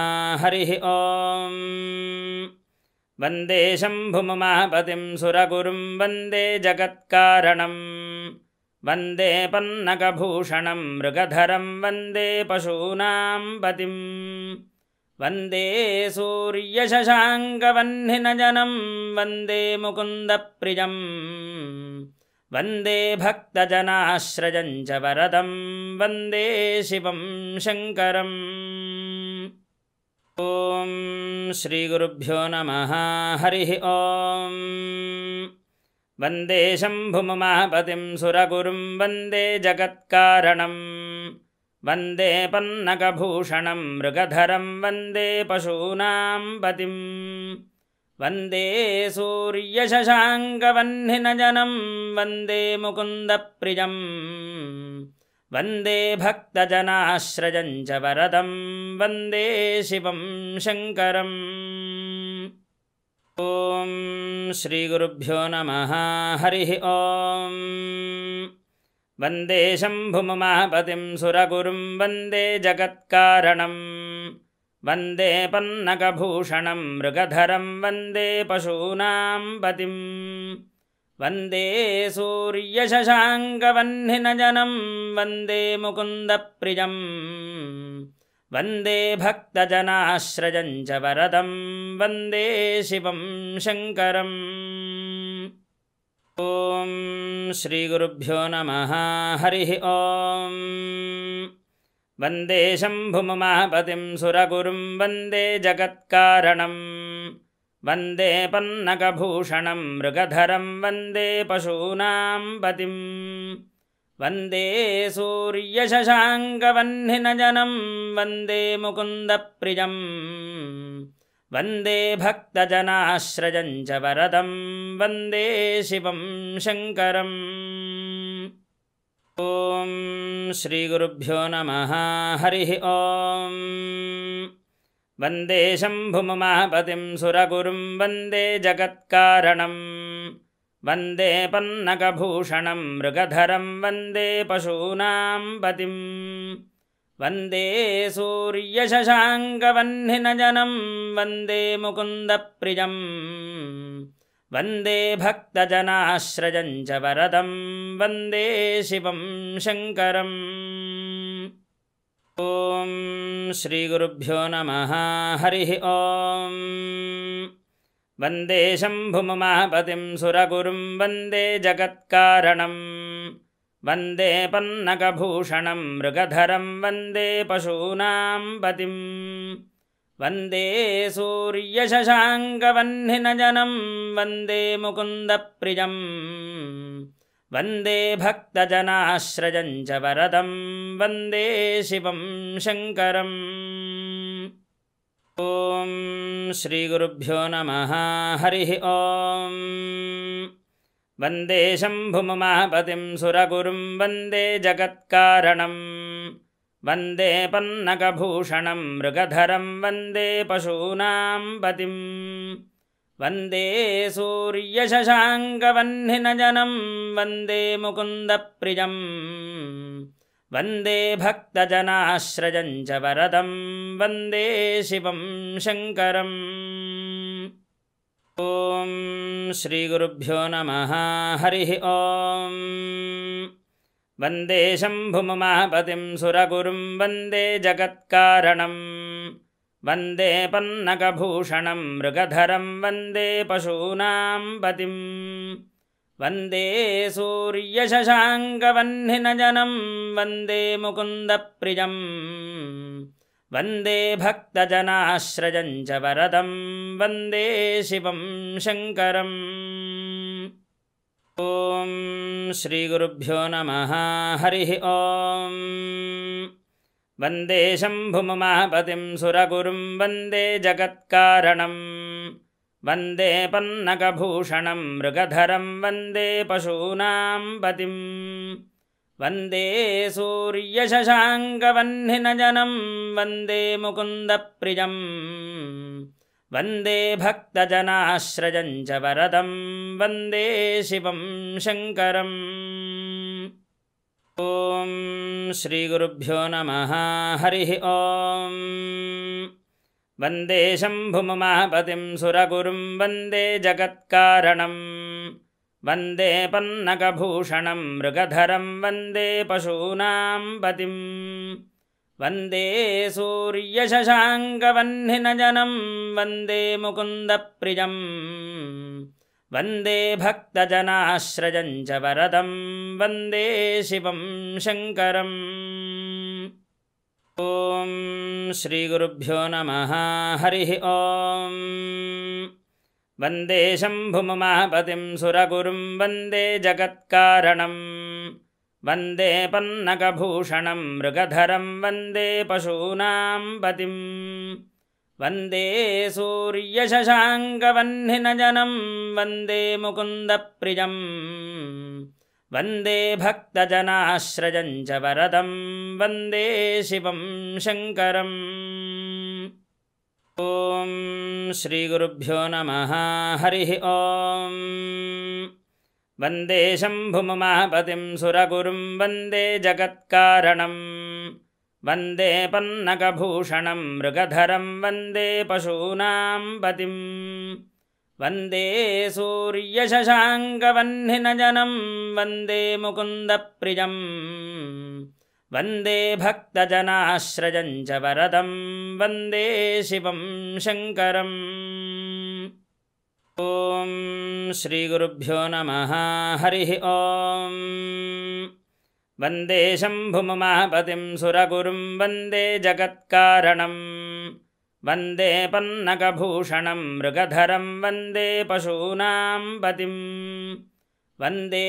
हरिः ॐ वन्दे शम्भुमहापतिं सुरगुरुं वन्दे जगत्कारणं वन्दे पन्नगभूषणं मृगधरं वन्दे पशूनां पतिं वन्दे सूर्यशशाङ्कवह्निनयनं वन्दे मुकुन्दप्रियं वन्दे भक्तजनाश्रयं च वरदं वन्दे शिवं शङ्करम् ಓಂ ಶ್ರೀ ಗುರುಭ್ಯೋ ನಮಃ ಹರಿ ಓಂ ವಂದೇ ಶಂಭುಮಹಾಪತಿಂ ಸುರಗುರುಂ ವಂದೇ ಜಗತ್ಕಾರಣಂ ವಂದೇ ಪನ್ನಗಭೂಷಣಂ ಮೃಗಧರಂ ವಂದೇ ಪಶೂನಾಂ ಪತಿಂ ವಂದೇ ಸೂರ್ಯಶಶಾಂಕವಹ್ನಿನಯನಂ ವಂದೇ ಮುಕುಂದಪ್ರಿಯಂ ವಂದೇ ಭಕ್ತಜನಾಶ್ರಯಂ ಚ ವರದಂ ವಂದೇ ಶಿವಂ ಶಂಕರಂ. ಓಂ ಶ್ರೀ ಗುರುಭ್ಯೋ ನಮಃ ಹರಿ ಓಂ ವಂದೇ ಶಂಭುಮಹಾಪತಿಂ ಸುರಗುರುಂ ವಂದೇ ಜಗತ್ಕಾರಣಂ ವಂದೇ ಪನ್ನಗಭೂಷಣಂ ಮೃಗಧರಂ ವಂದೇ ಪಶೂನಾಂ ಪತಿಂ ವಂದೇ ಸೂರ್ಯಶಶಾಂಕವಹ್ನಿನಯನಂ ವಂದೇ ಮುಕುಂದಪ್ರಿಯಂ ವಂದೇ ಭಕ್ತಜನಾಶ್ರಯಂ ಚ ವರದಂ ವಂದೇ ಶಿವಂ ಶಂಕರಂ. ಓಂ ಶ್ರೀ ಗುರುಭ್ಯೋ ನಮಃ ಹರಿ ಓಂ ವಂದೇ ಶಂಭುಮಹಾಪತಿಂ ಸುರಗುರುಂ ವಂದೇ ಜಗತ್ಕಾರಣಂ ವಂದೇ ಪನ್ನಗಭೂಷಣಂ ಮೃಗಧರಂ ವಂದೇ ಪಶೂನಾಂ ಪತಿಂ ವಂದೇ ಸೂರ್ಯಶಶಾಂಕವಹ್ನಿನಯನಂ ವಂದೇ ಮುಕುಂದಪ್ರಿಯಂ ವಂದೇ ಭಕ್ತಜನಾಶ್ರಯಂ ಚ ವರದಂ ವಂದೇ ಶಿವಂ ಶಂಕರಂ. ಓಂ ಶ್ರೀ ಗುರುಭ್ಯೋ ನಮಃ ಹರಿ ಓಂ ವಂದೇ ಶಂಭುಮಹಾಪತಿಂ ಸುರಗುರುಂ ವಂದೇ ಜಗತ್ಕಾರಣಂ ವಂದೇ ಪನ್ನಗಭೂಷಣಂ ಮೃಗಧರಂ ವಂದೇ ಪಶೂನಾಂ ಪತಿಂ ವಂದೇ ಸೂರ್ಯಶಶಾಂಕವಹ್ನಿನಯನಂ ವಂದೇ ಮುಕುಂದಪ್ರಿಯಂ ವಂದೇ ಭಕ್ತಜನಾಶ್ರಯಂ ಚ ವರದಂ ವಂದೇ ಶಿವಂ ಶಂಕರಂ. ಓಂ ಶ್ರೀ ಗುರುಭ್ಯೋ ನಮಃ ಹರಿ ಓಂ ವಂದೇ ಶಂಭುಮಹಾಪತಿಂ ಸುರಗುರುಂ ವಂದೇ ಜಗತ್ಕಾರಣಂ ವಂದೇ ಪನ್ನಗಭೂಷಣಂ ಮೃಗಧರಂ ವಂದೇ ಪಶೂನಾಂ ಪತಿಂ ವಂದೇ ಸೂರ್ಯಶಶಾಂಕವಹ್ನಿನಯನಂ ವಂದೇ ಮುಕುಂದಪ್ರಿಯಂ ವಂದೇ ಭಕ್ತಜನಾಶ್ರಯಂ ಚ ವರದಂ ವಂದೇ ಶಿವಂ ಶಂಕರಂ. ಓಂ ಶ್ರೀ ಗುರುಭ್ಯೋ ನಮಃ ಹರಿ ಓಂ ವಂದೇ ಶಂಭುಮಹಾಪತಿಂ ಸುರಗುರುಂ ವಂದೇ ಜಗತ್ಕಾರಣಂ ವಂದೇ ಪನ್ನಗಭೂಷಣಂ ಮೃಗಧರಂ ವಂದೇ ಪಶೂನಾಂ ಪತಿಂ ವಂದೇ ಸೂರ್ಯಶಶಾಂಕವಹ್ನಿನಯನಂ ವಂದೇ ಮುಕುಂದಪ್ರಿಯಂ ವಂದೇ ಭಕ್ತಜನಾಶ್ರಯಂ ಚ ವರದಂ ವಂದೇ ಶಿವಂ ಶಂಕರಂ. ಓಂ ಶ್ರೀ ಗುರುಭ್ಯೋ ನಮಃ ಹರಿ ಓಂ ವಂದೇ ಶಂಭುಮಹಾಪತಿಂ ಸುರಗುರುಂ ವಂದೇ ಜಗತ್ಕಾರಣಂ ವಂದೇ ಪನ್ನಗಭೂಷಣಂ ಮೃಗಧರಂ ವಂದೇ ಪಶೂನಾಂ ಪತಿಂ ವಂದೇ ಸೂರ್ಯಶಶಾಂಕವಹ್ನಿನಯನಂ ವಂದೇ ಮುಕುಂದಪ್ರಿಯಂ ವಂದೇ ಭಕ್ತಜನಾಶ್ರಯಂ ಚ ವರದಂ ವಂದೇ ಶಿವಂ ಶಂಕರಂ. ಓಂ ಶ್ರೀ ಗುರುಭ್ಯೋ ನಮಃ ಹರಿ ಓಂ ವಂದೇ ಶಂಭುಮಹಾಪತಿಂ ಸುರಗುರುಂ ವಂದೇ ಜಗತ್ಕಾರಣಂ ವಂದೇ ಪನ್ನಗಭೂಷಣಂ ಮೃಗಧರಂ ವಂದೇ ಪಶೂನಾಂ ಪತಿಂ ವಂದೇ ಸೂರ್ಯಶಶಾಂಕವಹ್ನಿನಯನಂ ವಂದೇ ಮುಕುಂದಪ್ರಿಯಂ ವಂದೇ ಭಕ್ತಜನಾಶ್ರಯಂ ಚ ವರದಂ ವಂದೇ ಶಿವಂ ಶಂಕರಂ. ಓಂ ಶ್ರೀ ಗುರುಭ್ಯೋ ನಮಃ ಹರಿ ಓಂ ವಂದೇ ಶಂಭುಮಹಾಪತಿಂ ಸುರಗುರುಂ ವಂದೇ ಜಗತ್ಕಾರಣಂ ವಂದೇ ಪನ್ನಗಭೂಷಣಂ ಮೃಗಧರಂ ವಂದೇ ಪಶೂನಾಂ ಪತಿಂ ವಂದೇ ಸೂರ್ಯಶಶಾಂಕವಹ್ನಿನಯನಂ ವಂದೇ ಮುಕುಂದಪ್ರಿಯಂ ವಂದೇ ಭಕ್ತಜನಾಶ್ರಯಂ ಚ ವರದಂ ವಂದೇ ಶಿವಂ ಶಂಕರಂ. ಓಂ ಶ್ರೀ ಗುರುಭ್ಯೋ ನಮಃ ಹರಿ ಓಂ ವಂದೇ ಶಂಭುಮಹಾಪತಿಂ ಸುರಗುರುಂ ವಂದೇ ಜಗತ್ಕಾರಣಂ ವಂದೇ ಪನ್ನಗಭೂಷಣಂ ಮೃಗಧರಂ ವಂದೇ ಪಶೂನಾಂ ಪತಿಂ ವಂದೇ ಸೂರ್ಯಶಶಾಂಕವಹ್ನಿನಯನಂ ವಂದೇ ಮುಕುಂದಪ್ರಿಯಂ ವಂದೇ ಭಕ್ತಜನಾಶ್ರಯಂ ಚ ವರದಂ ವಂದೇ ಶಿವಂ ಶಂಕರಂ. ಓಂ ಶ್ರೀ ಗುರುಭ್ಯೋ ನಮಃ ಹರಿ ಓಂ ವಂದೇ ಶಂಭುಮಹಾಪತಿಂ ಸುರಗುರುಂ ವಂದೇ ಜಗತ್ಕಾರಣಂ ವಂದೇ ಪನ್ನಗಭೂಷಣಂ ಮೃಗಧರಂ ವಂದೇ ಪಶೂನಾಂ ಪತಿಂ ವಂದೇ ಸೂರ್ಯಶಶಾಂಕವಹ್ನಿನಯನಂ ವಂದೇ ಮುಕುಂದಪ್ರಿಯಂ ವಂದೇ ಭಕ್ತಜನಾಶ್ರಯಂ ಚ ವರದಂ ವಂದೇ ಶಿವಂ ಶಂಕರಂ. ಓಂ ಶ್ರೀ ಗುರುಭ್ಯೋ ನಮಃ ಹರಿ ಓಂ ವಂದೇ ಶಂಭುಮಹಾಪತಿಂ ಸುರಗುರುಂ ವಂದೇ ಜಗತ್ಕಾರಣಂ ವಂದೇ ಪನ್ನಗಭೂಷಣಂ ಮೃಗಧರಂ ವಂದೇ ಪಶೂನಾಂ ಪತಿಂ ವಂದೇ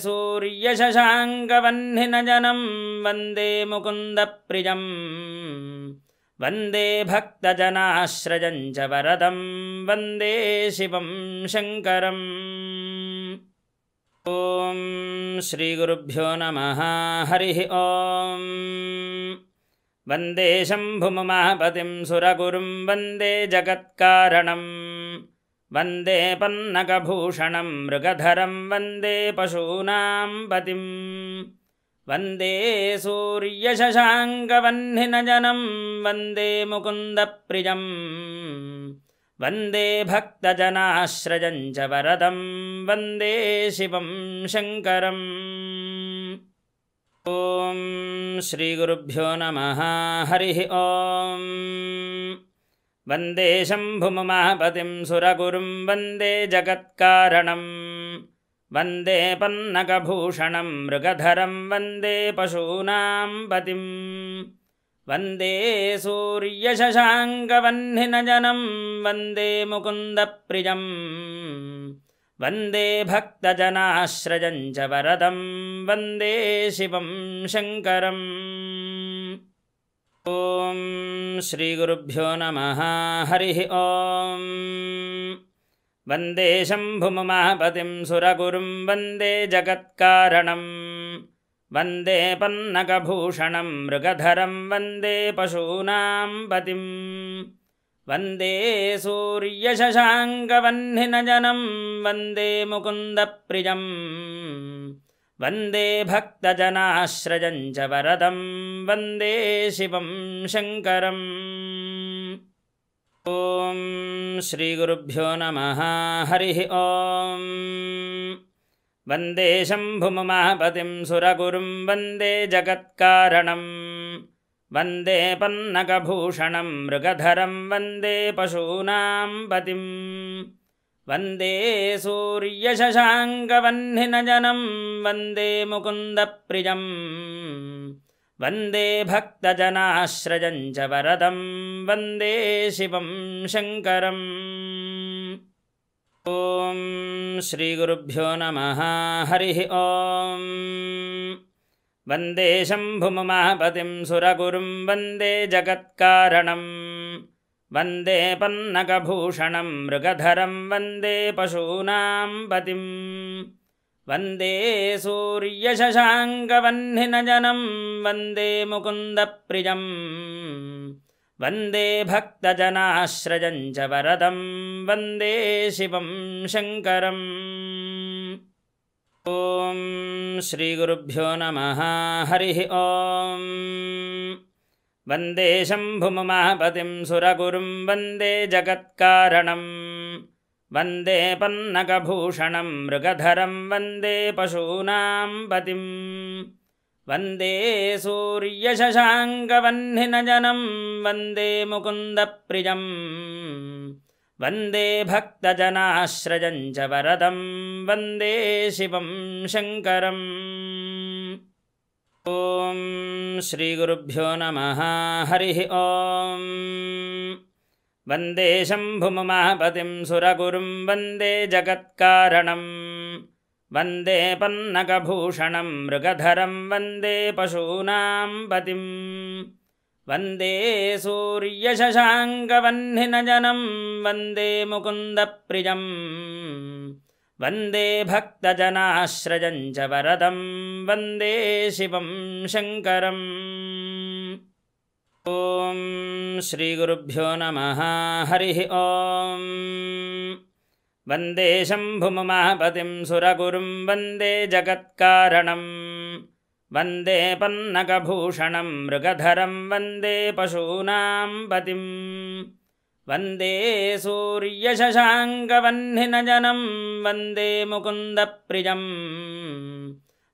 ಸೂರ್ಯಶಶಾಂಕವಹ್ನಿನಯನಂ ವಂದೇ ಮುಕುಂದಪ್ರಿಯಂ ವಂದೇ ಭಕ್ತಜನಾಶ್ರಯಂ ಚ ವರದಂ ವಂದೇ ಶಿವಂ ಶಂಕರಂ. ಓಂ ಶ್ರೀ ಗುರುಭ್ಯೋ ನಮಃ ಹರಿ ಓಂ ವಂದೇ ಶಂಭುಮಹಾಪತಿಂ ಸುರಗುರುಂ ವಂದೇ ಜಗತ್ಕಾರಣಂ ವಂದೇ ಪನ್ನಗಭೂಷಣಂ ಮೃಗಧರಂ ವಂದೇ ಪಶೂನಾಂ ಪತಿಂ ವಂದೇ ಸೂರ್ಯಶಶಾಂಕವಹ್ನಿನಯನಂ ವಂದೇ ಮುಕುಂದಪ್ರಿಯಂ ವಂದೇ ಭಕ್ತಜನಾಶ್ರಯಂ ಚ ವರದಂ ವಂದೇ ಶಿವಂ ಶಂಕರಂ. ಓಂ ಶ್ರೀ ಗುರುಭ್ಯೋ ನಮಃ ಹರಿ ಓಂ ವಂದೇ ಶಂಭುಮಹಾಪತಿಂ ಸುರಗುರುಂ ವಂದೇ ಜಗತ್ಕಾರಣಂ ವಂದೇ ಪನ್ನಗಭೂಷಣಂ ಮೃಗಧರಂ ವಂದೇ ಪಶೂನಾಂ ಪತಿಂ ವಂದೇ ಸೂರ್ಯಶಶಾಂಕವಹ್ನಿನಯನಂ ವಂದೇ ಮುಕುಂದಪ್ರಿಯಂ ವಂದೇ ಭಕ್ತಜನಾಶ್ರಯಂ ಚ ವರದಂ ವಂದೇ ಶಿವಂ ಶಂಕರಂ. ಓಂ ಶ್ರೀ ಗುರುಭ್ಯೋ ನಮಃ ಹರಿ ಓಂ ವಂದೇ ಶಂಭುಮಹಾಪತಿಂ ಸುರಗುರುಂ ವಂದೇ ಜಗತ್ಕಾರಣಂ ವಂದೇ ಪನ್ನಗಭೂಷಣಂ ಮೃಗಧರಂ ವಂದೇ ಪಶೂನಾಂ ಪತಿಂ ವಂದೇ ಸೂರ್ಯಶಶಾಂಕವಹ್ನಿನಯನಂ ವಂದೇ ಮುಕುಂದಪ್ರಿಯಂ ವಂದೇ ಭಕ್ತಜನಾಶ್ರಯಂ ಚ ವರದಂ ವಂದೇ ಶಿವಂ ಶಂಕರಂ. ಓಂ ಶ್ರೀ ಗುರುಭ್ಯೋ ನಮಃ ಹರಿ ಓಂ ವಂದೇ ಶಂಭುಮಹಾಪತಿಂ ಸುರಗುರುಂ ವಂದೇ ಜಗತ್ಕಾರಣಂ ವಂದೇ ಪನ್ನಗಭೂಷಣಂ ಮೃಗಧರಂ ವಂದೇ ಪಶೂನಾಂ ಪತಿಂ ವಂದೇ ಸೂರ್ಯಶಶಾಂಕವಹ್ನಿನಯನಂ ವಂದೇ ಮುಕುಂದಪ್ರಿಯಂ ವಂದೇ ಭಕ್ತಜನಾಶ್ರಯಂ ಚ ವರದಂ ವಂದೇ ಶಿವಂ ಶಂಕರಂ. ಓಂ ಶ್ರೀ ಗುರುಭ್ಯೋ ನಮಃ ಹರಿ ಓಂ ವಂದೇ ಶಂಭುಮಹಾಪತಿಂ ಸುರಗುರುಂ ವಂದೇ ಜಗತ್ಕಾರಣಂ ವಂದೇ ಪನ್ನಗಭೂಷಣಂ ಮೃಗಧರಂ ವಂದೇ ಪಶೂನಾಂ ಪತಿಂ ವಂದೇ ಸೂರ್ಯಶಶಾಂಕವಹ್ನಿನಯನಂ ವಂದೇ ಮುಕುಂದಪ್ರಿಯಂ ವಂದೇ ಭಕ್ತಜನಾಶ್ರಯಂ ಚ ವರದಂ ವಂದೇ ಶಿವಂ ಶಂಕರಂ. ಓಂ ಶ್ರೀ ಗುರುಭ್ಯೋ ನಮಃ ಹರಿ ಓಂ ವಂದೇ ಶಂಭುಮಹಾಪತಿಂ ಸುರಗುರುಂ ವಂದೇ ಜಗತ್ಕಾರಣಂ ವಂದೇ ಪನ್ನಗಭೂಷಣಂ ಮೃಗಧರಂ ವಂದೇ ಪಶೂನಾಂ ಪತಿಂ ವಂದೇ ಸೂರ್ಯಶಶಾಂಕವಹ್ನಿನಯನಂ ವಂದೇ ಮುಕುಂದಪ್ರಿಯಂ ವಂದೇ ಭಕ್ತಜನಾಶ್ರಯಂ ಚ ವರದಂ ವಂದೇ ಶಿವಂ ಶಂಕರಂ. ಓಂ ಶ್ರೀ ಗುರುಭ್ಯೋ ನಮಃ ಹರಿ ಓಂ ವಂದೇ ಶಂಭುಮಹಾಪತಿಂ ಸುರಗುರುಂ ವಂದೇ ಜಗತ್ಕಾರಣಂ ವಂದೇ ಪನ್ನಗಭೂಷಣಂ ಮೃಗಧರಂ ವಂದೇ ಪಶೂನಾಂ ಪತಿಂ ವಂದೇ ಸೂರ್ಯಶಶಾಂಕವಹ್ನಿನಯನಂ ವಂದೇ ಮುಕುಂದಪ್ರಿಯಂ ವಂದೇ ಭಕ್ತಜನಾಶ್ರಯಂ ಚ ವರದಂ ವಂದೇ ಶಿವಂ ಶಂಕರಂ. ಓಂ ಶ್ರೀ ಗುರುಭ್ಯೋ ನಮಃ ಹರಿ ಓಂ ವಂದೇ ಶಂಭುಮಹಾಪತಿಂ ಸುರಗುರುಂ ವಂದೇ ಜಗತ್ಕಾರಣಂ ವಂದೇ ಪನ್ನಗಭೂಷಣಂ ಮೃಗಧರಂ ವಂದೇ ಪಶೂನಾಂ ಪತಿಂ ವಂದೇ ಸೂರ್ಯಶಶಾಂಕವಹ್ನಿನಯನಂ ವಂದೇ ಮುಕುಂದಪ್ರಿಯಂ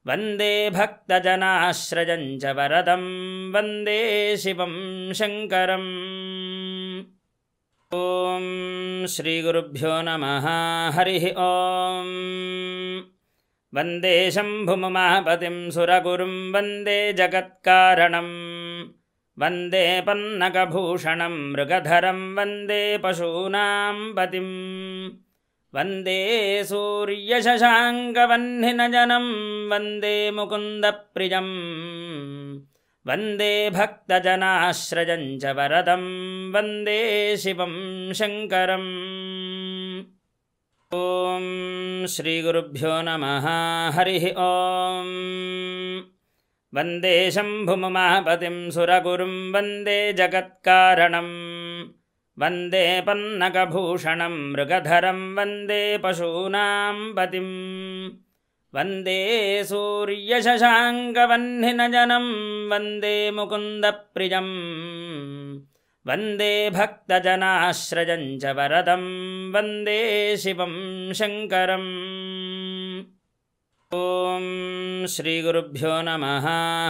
ವಂದೇ ಭಕ್ತಜನಾಶ್ರಯಂ ಚ ವರದಂ ವಂದೇ ಶಿವಂ ಶಂಕರಂ. ಓಂ ಶ್ರೀ ಗುರುಭ್ಯೋ ನಮಃ ಹರಿ ಓಂ ವಂದೇ ಶಂಭುಮಹಾಪತಿಂ ಸುರಗುರುಂ ವಂದೇ ಜಗತ್ಕಾರಣಂ ವಂದೇ ಪನ್ನಗಭೂಷಣಂ ಮೃಗಧರಂ ವಂದೇ ಪಶೂನಾಂ ಪತಿಂ ವಂದೇ ಸೂರ್ಯಶಶಾಂಕವಹ್ನಿನಯನಂ ವಂದೇ ಮುಕುಂದಪ್ರಿಯಂ ವಂದೇ ಭಕ್ತಜನಾಶ್ರಯಂ ಚ ವರದಂ ವಂದೇ ಶಿವಂ ಶಂಕರಂ. ಓಂ ಶ್ರೀ ಗುರುಭ್ಯೋ ನಮಃ ಹರಿ ಓಂ ವಂದೇ ಶಂಭುಮಹಾಪತಿಂ ಸುರಗುರುಂ ವಂದೇ ಜಗತ್ಕಾರಣಂ ವಂದೇ ಪನ್ನಗಭೂಷಣಂ ಮೃಗಧರಂ ವಂದೇ ಪಶೂನಾಂ ಪತಿಂ ವಂದೇ ಸೂರ್ಯಶಶಾಂಕವಹ್ನಿನಯನಂ ವಂದೇ ಮುಕುಂದಪ್ರಿಯಂ ವಂದೇ ಭಕ್ತಜನಾಶ್ರಯಂ ಚ ವರದಂ ವಂದೇ ಶಿವಂ ಶಂಕರಂ. ಓಂ ಶ್ರೀ ಗುರುಭ್ಯೋ ನಮಃ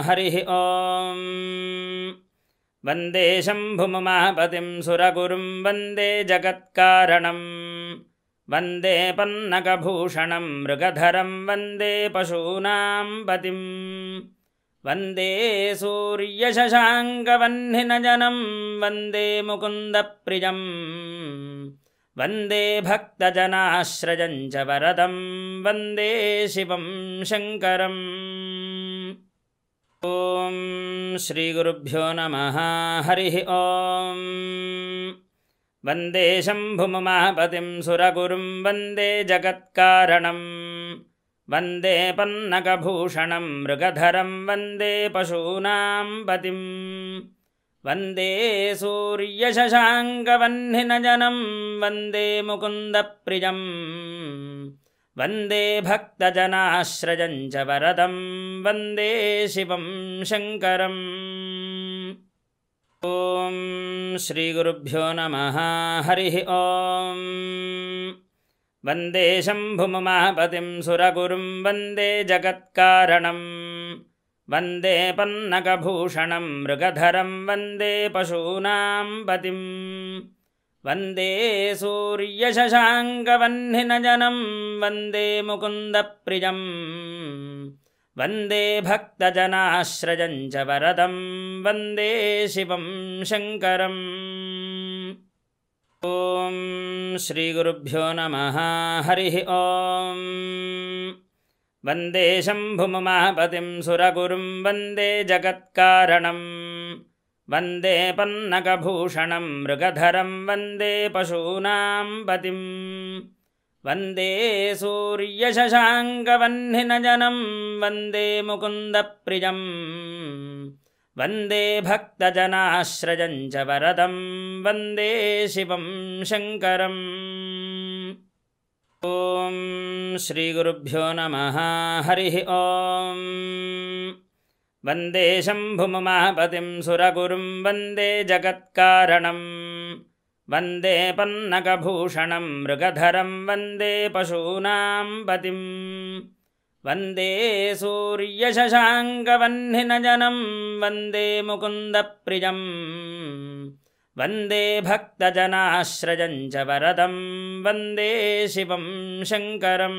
ಹರಿ ಓಂ ವಂದೇ ಶಂಭುಮಹಾಪತಿಂ ಸುರಗುರುಂ ವಂದೇ ಜಗತ್ಕಾರಣಂ ವಂದೇ ಪನ್ನಗಭೂಷಣಂ ಮೃಗಧರಂ ವಂದೇ ಪಶೂನಾಂ ಪತಿಂ ವಂದೇ ಸೂರ್ಯಶಶಾಂಕವಹ್ನಿನಯನಂ ವಂದೇ ಮುಕುಂದಪ್ರಿಯಂ ವಂದೇ ಭಕ್ತಜನಾಶ್ರಯಂ ಚ ವರದಂ ವಂದೇ ಶಿವಂ ಶಂಕರಂ. ಓಂ ಶ್ರೀ ಗುರುಭ್ಯೋ ನಮಃ ಹರಿ ಓಂ ವಂದೇ ಶಂಭುಮಹಾಪತಿಂ ಸುರಗುರುಂ ವಂದೇ ಜಗತ್ಕಾರಣಂ ವಂದೇ ಪನ್ನಗಭೂಷಣಂ ಮೃಗಧರಂ ವಂದೇ ಪಶೂನಾಂ ಪತಿಂ ವಂದೇ ಸೂರ್ಯಶಶಾಂಕವಹ್ನಿನಯನಂ ವಂದೇ ಮುಕುಂದಪ್ರಿಯಂ ವಂದೇ ಭಕ್ತಜನಾಶ್ರಯಂ ಚ ವರದಂ ವಂದೇ ಶಿವಂ ಶಂಕರಂ. ಓಂ ಶ್ರೀ ಗುರುಭ್ಯೋ ನಮಃ ಹರಿ ಓಂ ವಂದೇ ಶಂಭುಮಹಾಪತಿಂ ಸುರಗುರುಂ ವಂದೇ ಜಗತ್ಕಾರಣಂ ವಂದೇ ಪನ್ನಗಭೂಷಣಂ ಮೃಗಧರಂ ವಂದೇ ಪಶೂನಾಂ ಪತಿಂ ವಂದೇ ಸೂರ್ಯಶಶಾಂಕವಹ್ನಿನಯನಂ ವಂದೇ ಮುಕುಂದಪ್ರಿಯಂ ವಂದೇ ಭಕ್ತಜನಾಶ್ರಯಂ ಚ ವರದಂ ವಂದೇ ಶಿವಂ ಶಂಕರಂ. ಓಂ ಶ್ರೀ ಗುರುಭ್ಯೋ ನಮಃ ಹರಿ ಓಂ ವಂದೇ ಶಂಭುಮಹಾಪತಿಂ ಸುರಗುರುಂ ವಂದೇ ಜಗತ್ಕಾರಣಂ ವಂದೇ ಪನ್ನಗಭೂಷಣಂ ಮೃಗಧರಂ ವಂದೇ ಪಶೂನಾಂ ಪತಿಂ ವಂದೇ ಸೂರ್ಯಶಶಾಂಕವಹ್ನಿನಯನಂ ವಂದೇ ಮುಕುಂದಪ್ರಿಯಂ ವಂದೇ ಭಕ್ತಜನಾಶ್ರಯಂ ಚ ವರದಂ ವಂದೇ ಶಿವಂ ಶಂಕರಂ. ಓಂ ಶ್ರೀ ಗುರುಭ್ಯೋ ನಮಃ ಹರಿ ಓಂ ವಂದೇ ಶಂಭುಮಹಾಪತಿಂ ಸುರಗುರುಂ ವಂದೇ ಜಗತ್ಕಾರಣಂ ವಂದೇ ಪನ್ನಗಭೂಷಣಂ ಮೃಗಧರಂ ವಂದೇ ಪಶೂನಾಂ ಪತಿಂ ವಂದೇ ಸೂರ್ಯಶಶಾಂಕವಹ್ನಿನಯನಂ ವಂದೇ ಮುಕುಂದಪ್ರಿಯಂ ವಂದೇ ಭಕ್ತಜನಾಶ್ರಯಂ ಚ ವರದಂ ವಂದೇ ಶಿವಂ ಶಂಕರಂ.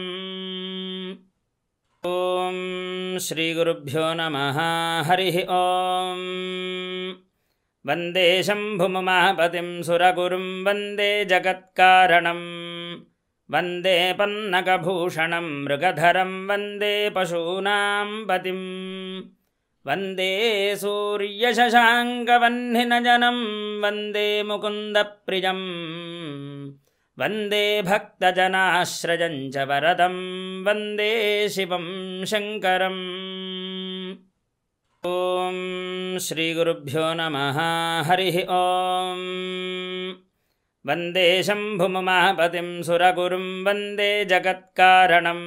ಓಂ श्रीगुरुभ्यो नमः हरिः ॐ वन्दे शम्भुमुमापतिं सुरगुरुं वन्दे जगत्कारणं वन्दे पन्नगभूषणं मृगधरं वन्दे पशूनां पतिं वन्दे सूर्यशशाङ्कवह्निनयनं वन्दे मुकुन्दप्रियं वन्दे भक्तजनाश्रयं च वरदं वन्दे शिवं शङ्करम् ॐ श्रीगुरुभ्यो नमः हरिः ॐ वन्दे शम्भुमुमापतिं सुरगुरुं वन्दे जगत्कारणं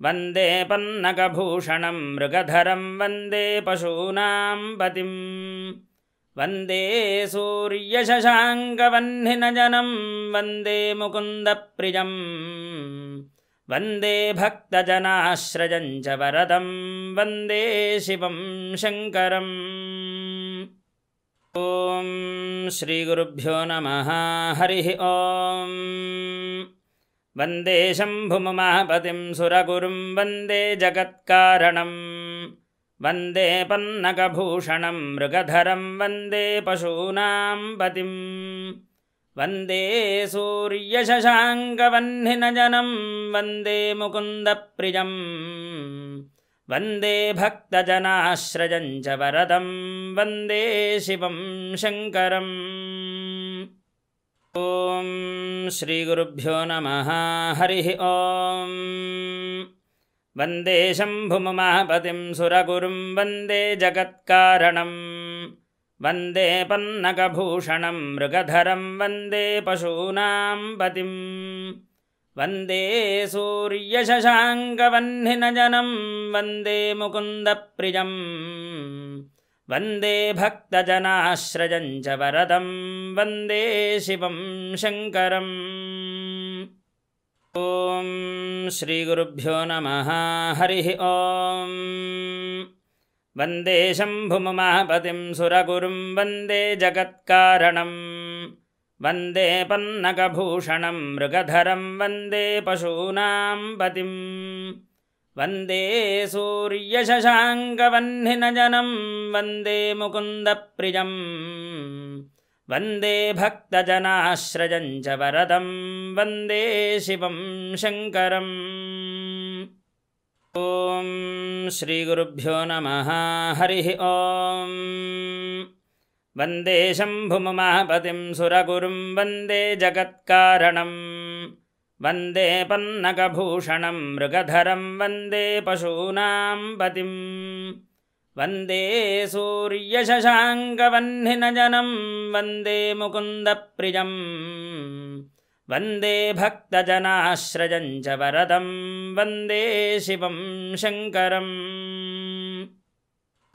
वन्दे पन्नगभूषणं मृगधरं वन्दे पशूनां पतिं वन्दे सूर्यशशाङ्कवह्निनयनं वन्दे मुकुन्दप्रियं वन्दे भक्तजनाश्रयं च वरदं वन्दे शिवं शङ्करम् ॐ श्रीगुरुभ्यो नमः हरिः ॐ वन्दे शम्भुमुमापतिं सुरगुरुं वन्दे जगत्कारणं वन्दे पन्नगभूषणं मृगधरं वन्दे पशूनां पतिं वन्दे सूर्यशशाङ्कवह्निनयनं वन्दे मुकुन्दप्रियं वन्दे भक्तजनाश्रयं च वरदं वन्दे शिवं शङ्करम् ॐ श्रीगुरुभ्यो नमः हरिः ॐ वन्दे शम्भुमुमापतिं सुरगुरुं वन्दे जगत्कारणं वन्दे पन्नगभूषणं मृगधरं वन्दे पशूनां पतिं वन्दे सूर्यशशाङ्कवह्निनयनं वन्दे मुकुन्दप्रियं वन्दे भक्तजनाश्रयं च वरदं वन्दे शिवं शङ्करम् ॐ श्रीगुरुभ्यो नमः हरिः ॐ वन्दे शम्भुमुमापतिं सुरगुरुं वन्दे जगत्कारणं वन्दे पन्नगभूषणं मृगधरं वन्दे पशूनां पतिं वन्दे सूर्यशशाङ्कवह्निनयनं वन्दे मुकुन्दप्रियं वन्दे भक्तजनाश्रयं च वरदं वन्दे शिवं शङ्करम् ॐ श्रीगुरुभ्यो नमः हरिः ॐ वन्दे शम्भुमुमापतिं सुरगुरुं वन्दे जगत्कारणं वन्दे पन्नगभूषणं मृगधरं वन्दे पशूनां पतिं वन्दे सूर्यशशाङ्कवह्निनयनं वन्दे मुकुन्दप्रियं वन्दे भक्तजनाश्रयं च वरदं वन्दे शिवं शङ्करम्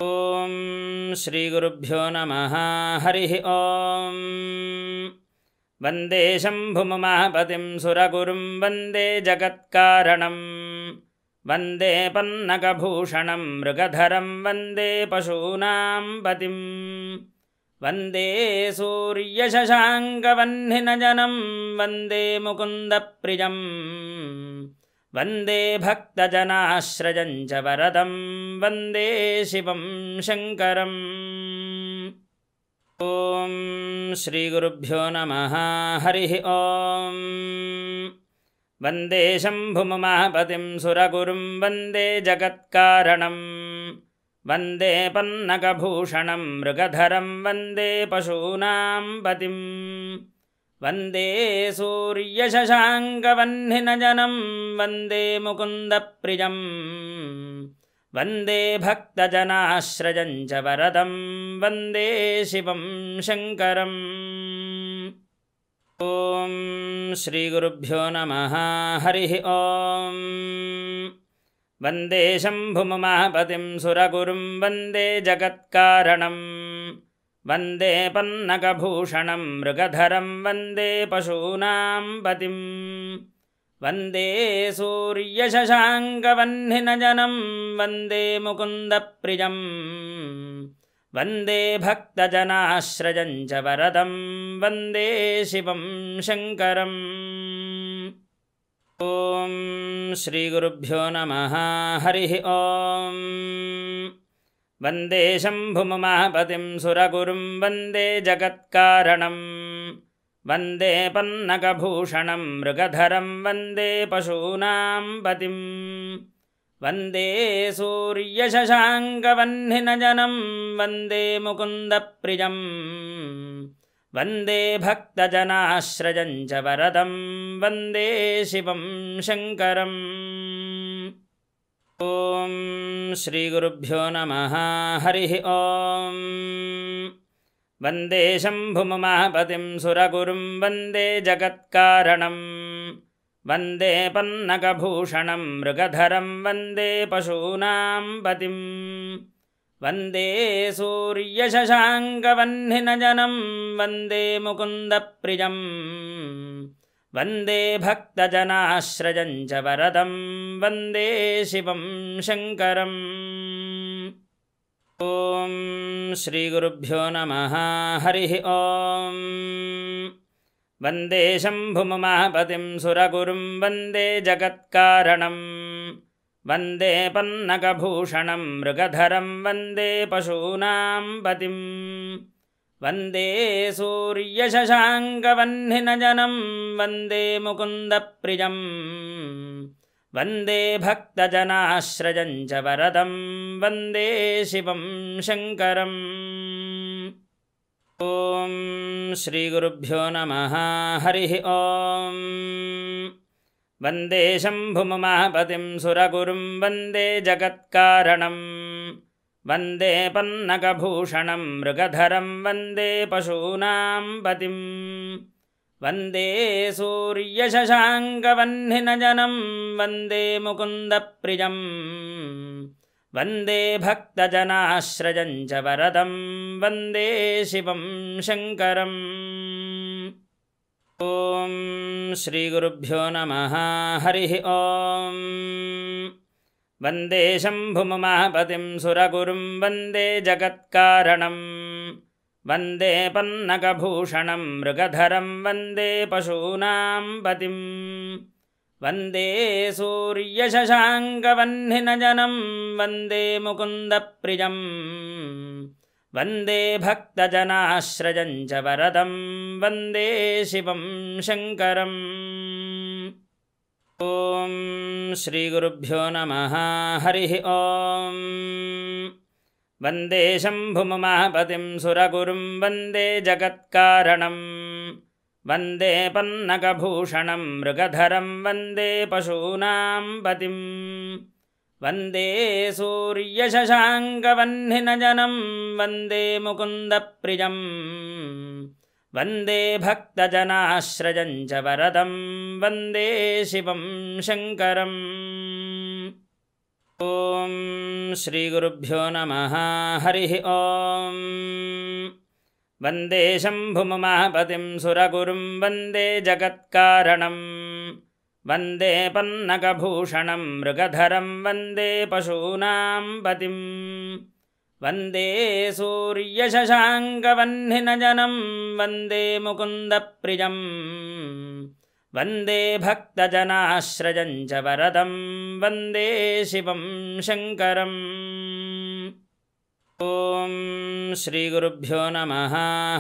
ॐ श्रीगुरुभ्यो नमः हरिः ॐ वन्दे शम्भुमुमापतिं सुरगुरुं वन्दे जगत्कारणं वन्दे पन्नगभूषणं मृगधरं वन्दे पशूनां पतिं वन्दे सूर्यशशाङ्कवह्निनयनं वन्दे मुकुन्दप्रियं वन्दे भक्तजनाश्रयं च वरदं वन्दे शिवं शङ्करम् ॐ श्रीगुरुभ्यो नमः हरिः ॐ वन्दे शम्भुमुमापतिं सुरगुरुं वन्दे जगत्कारणं वन्दे पन्नगभूषणं मृगधरं वन्दे पशूनां पतिं वन्दे सूर्यशशाङ्कवह्निनयनं वन्दे मुकुन्दप्रियं वन्दे भक्तजनाश्रयं च वरदं वन्दे शिवं शङ्करम् ॐ श्रीगुरुभ्यो नमः हरिः ॐ वन्दे शम्भुमुमापतिं सुरगुरुं वन्दे जगत्कारणं वन्दे पन्नगभूषणं मृगधरं वन्दे पशूनां पतिं वन्दे सूर्यशशाङ्कवह्निनयनं वन्दे मुकुन्दप्रियं वन्दे भक्तजनाश्रयं च वरदं वन्दे शिवं शङ्करम् ॐ श्रीगुरुभ्यो नमः हरिः ॐ वन्दे शम्भुमहापतिं सुरगुरुं वन्दे जगत्कारणं वन्दे पन्नगभूषणं मृगधरं वन्दे पशूनां पतिं वन्दे सूर्यशशाङ्कवह्निनयनं वन्दे मुकुन्दप्रियं वन्दे भक्तजनाश्रयं च वरदं वन्दे शिवं शङ्करम् ॐ श्रीगुरुभ्यो नमः हरिः ॐ वन्दे शम्भुमहापतिं सुरगुरुं वन्दे जगत्कारणं वन्दे पन्नगभूषणं मृगधरं वन्दे पशूनां पतिं वन्दे सूर्यशशाङ्कवह्निनयनं वन्दे मुकुन्दप्रियं वन्दे भक्तजनाश्रयं च वरदं वन्दे शिवं शङ्करम् ॐ श्रीगुरुभ्यो नमः हरिः ॐ वन्दे शम्भुमहापतिं सुरगुरुं वन्दे जगत्कारणं वन्दे पन्नगभूषणं मृगधरं वन्दे पशूनां पतिं वन्दे सूर्यशशाङ्कवह्निनयनं वन्दे मुकुन्दप्रियं वन्दे भक्तजनाश्रयं च वरदं वन्दे शिवं शङ्करम् ॐ श्रीगुरुभ्यो नमः हरिः ॐ वन्दे शम्भुमहापतिं सुरगुरुं वन्दे जगत्कारणं वन्दे पन्नगभूषणं मृगधरं वन्दे पशूनां पतिं वन्दे सूर्यशशाङ्कवह्निनयनं वन्दे मुकुन्दप्रियं वन्दे भक्तजनाश्रयं च वरदं वन्दे शिवं शङ्करम् ॐ श्रीगुरुभ्यो नमः हरिः ॐ वन्दे शम्भुमहापतिं सुरगुरुं वन्दे जगत्कारणं वन्दे पन्नगभूषणं मृगधरं वन्दे पशूनां पतिं वन्दे सूर्यशशाङ्कवह्निनयनं वन्दे मुकुन्दप्रियं वन्दे भक्तजनाश्रयं च वरदं वन्दे शिवं शङ्करम् ॐ श्रीगुरुभ्यो नमः हरिः ॐ वन्दे शम्भुमहापतिं सुरगुरुं वन्दे जगत्कारणं वन्दे पन्नगभूषणं मृगधरं वन्दे पशूनां पतिं वन्दे सूर्यशशाङ्कवह्निनयनं वन्दे मुकुन्दप्रियं वन्दे भक्तजनाश्रयं च वरदं वन्दे शिवं शङ्करम् ॐ श्रीगुरुभ्यो नमः हरिः ॐ वन्दे शम्भुमहापतिं सुरगुरुं वन्दे जगत्कारणं वन्दे पन्नगभूषणं मृगधरं वन्दे पशूनां पतिं वन्दे सूर्यशशाङ्कवह्निनयनं वन्दे मुकुन्दप्रियं वन्दे भक्तजनाश्रयं च वरदं वन्दे शिवं शङ्करम् ॐ श्रीगुरुभ्यो नमः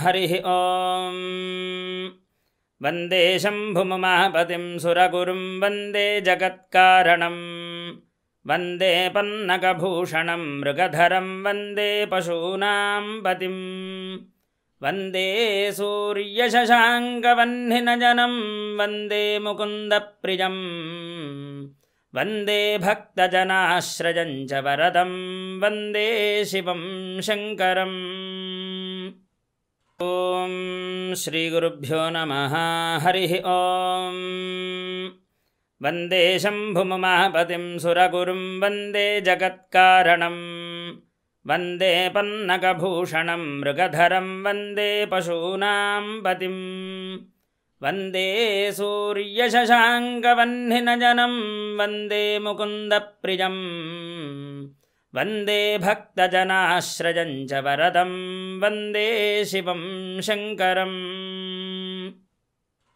हरिः ॐ वन्दे शम्भुमहापतिं सुरगुरुं वन्दे जगत्कारणं वन्दे पन्नगभूषणं मृगधरं वन्दे पशूनां पतिं वन्दे सूर्यशशाङ्कवह्निनयनं वन्दे मुकुन्दप्रियं वन्दे भक्तजनाश्रयं च वरदं वन्दे शिवं शङ्करम् ॐ श्रीगुरुभ्यो नमः हरिः ॐ वन्दे शम्भुमहापतिं सुरगुरुं वन्दे जगत्कारणं वन्दे पन्नगभूषणं मृगधरं वन्दे पशूनां पतिं वन्दे सूर्यशशाङ्कवह्निनयनं वन्दे मुकुन्दप्रियं वन्दे भक्तजनाश्रयं च वरदं वन्दे शिवं शङ्करम्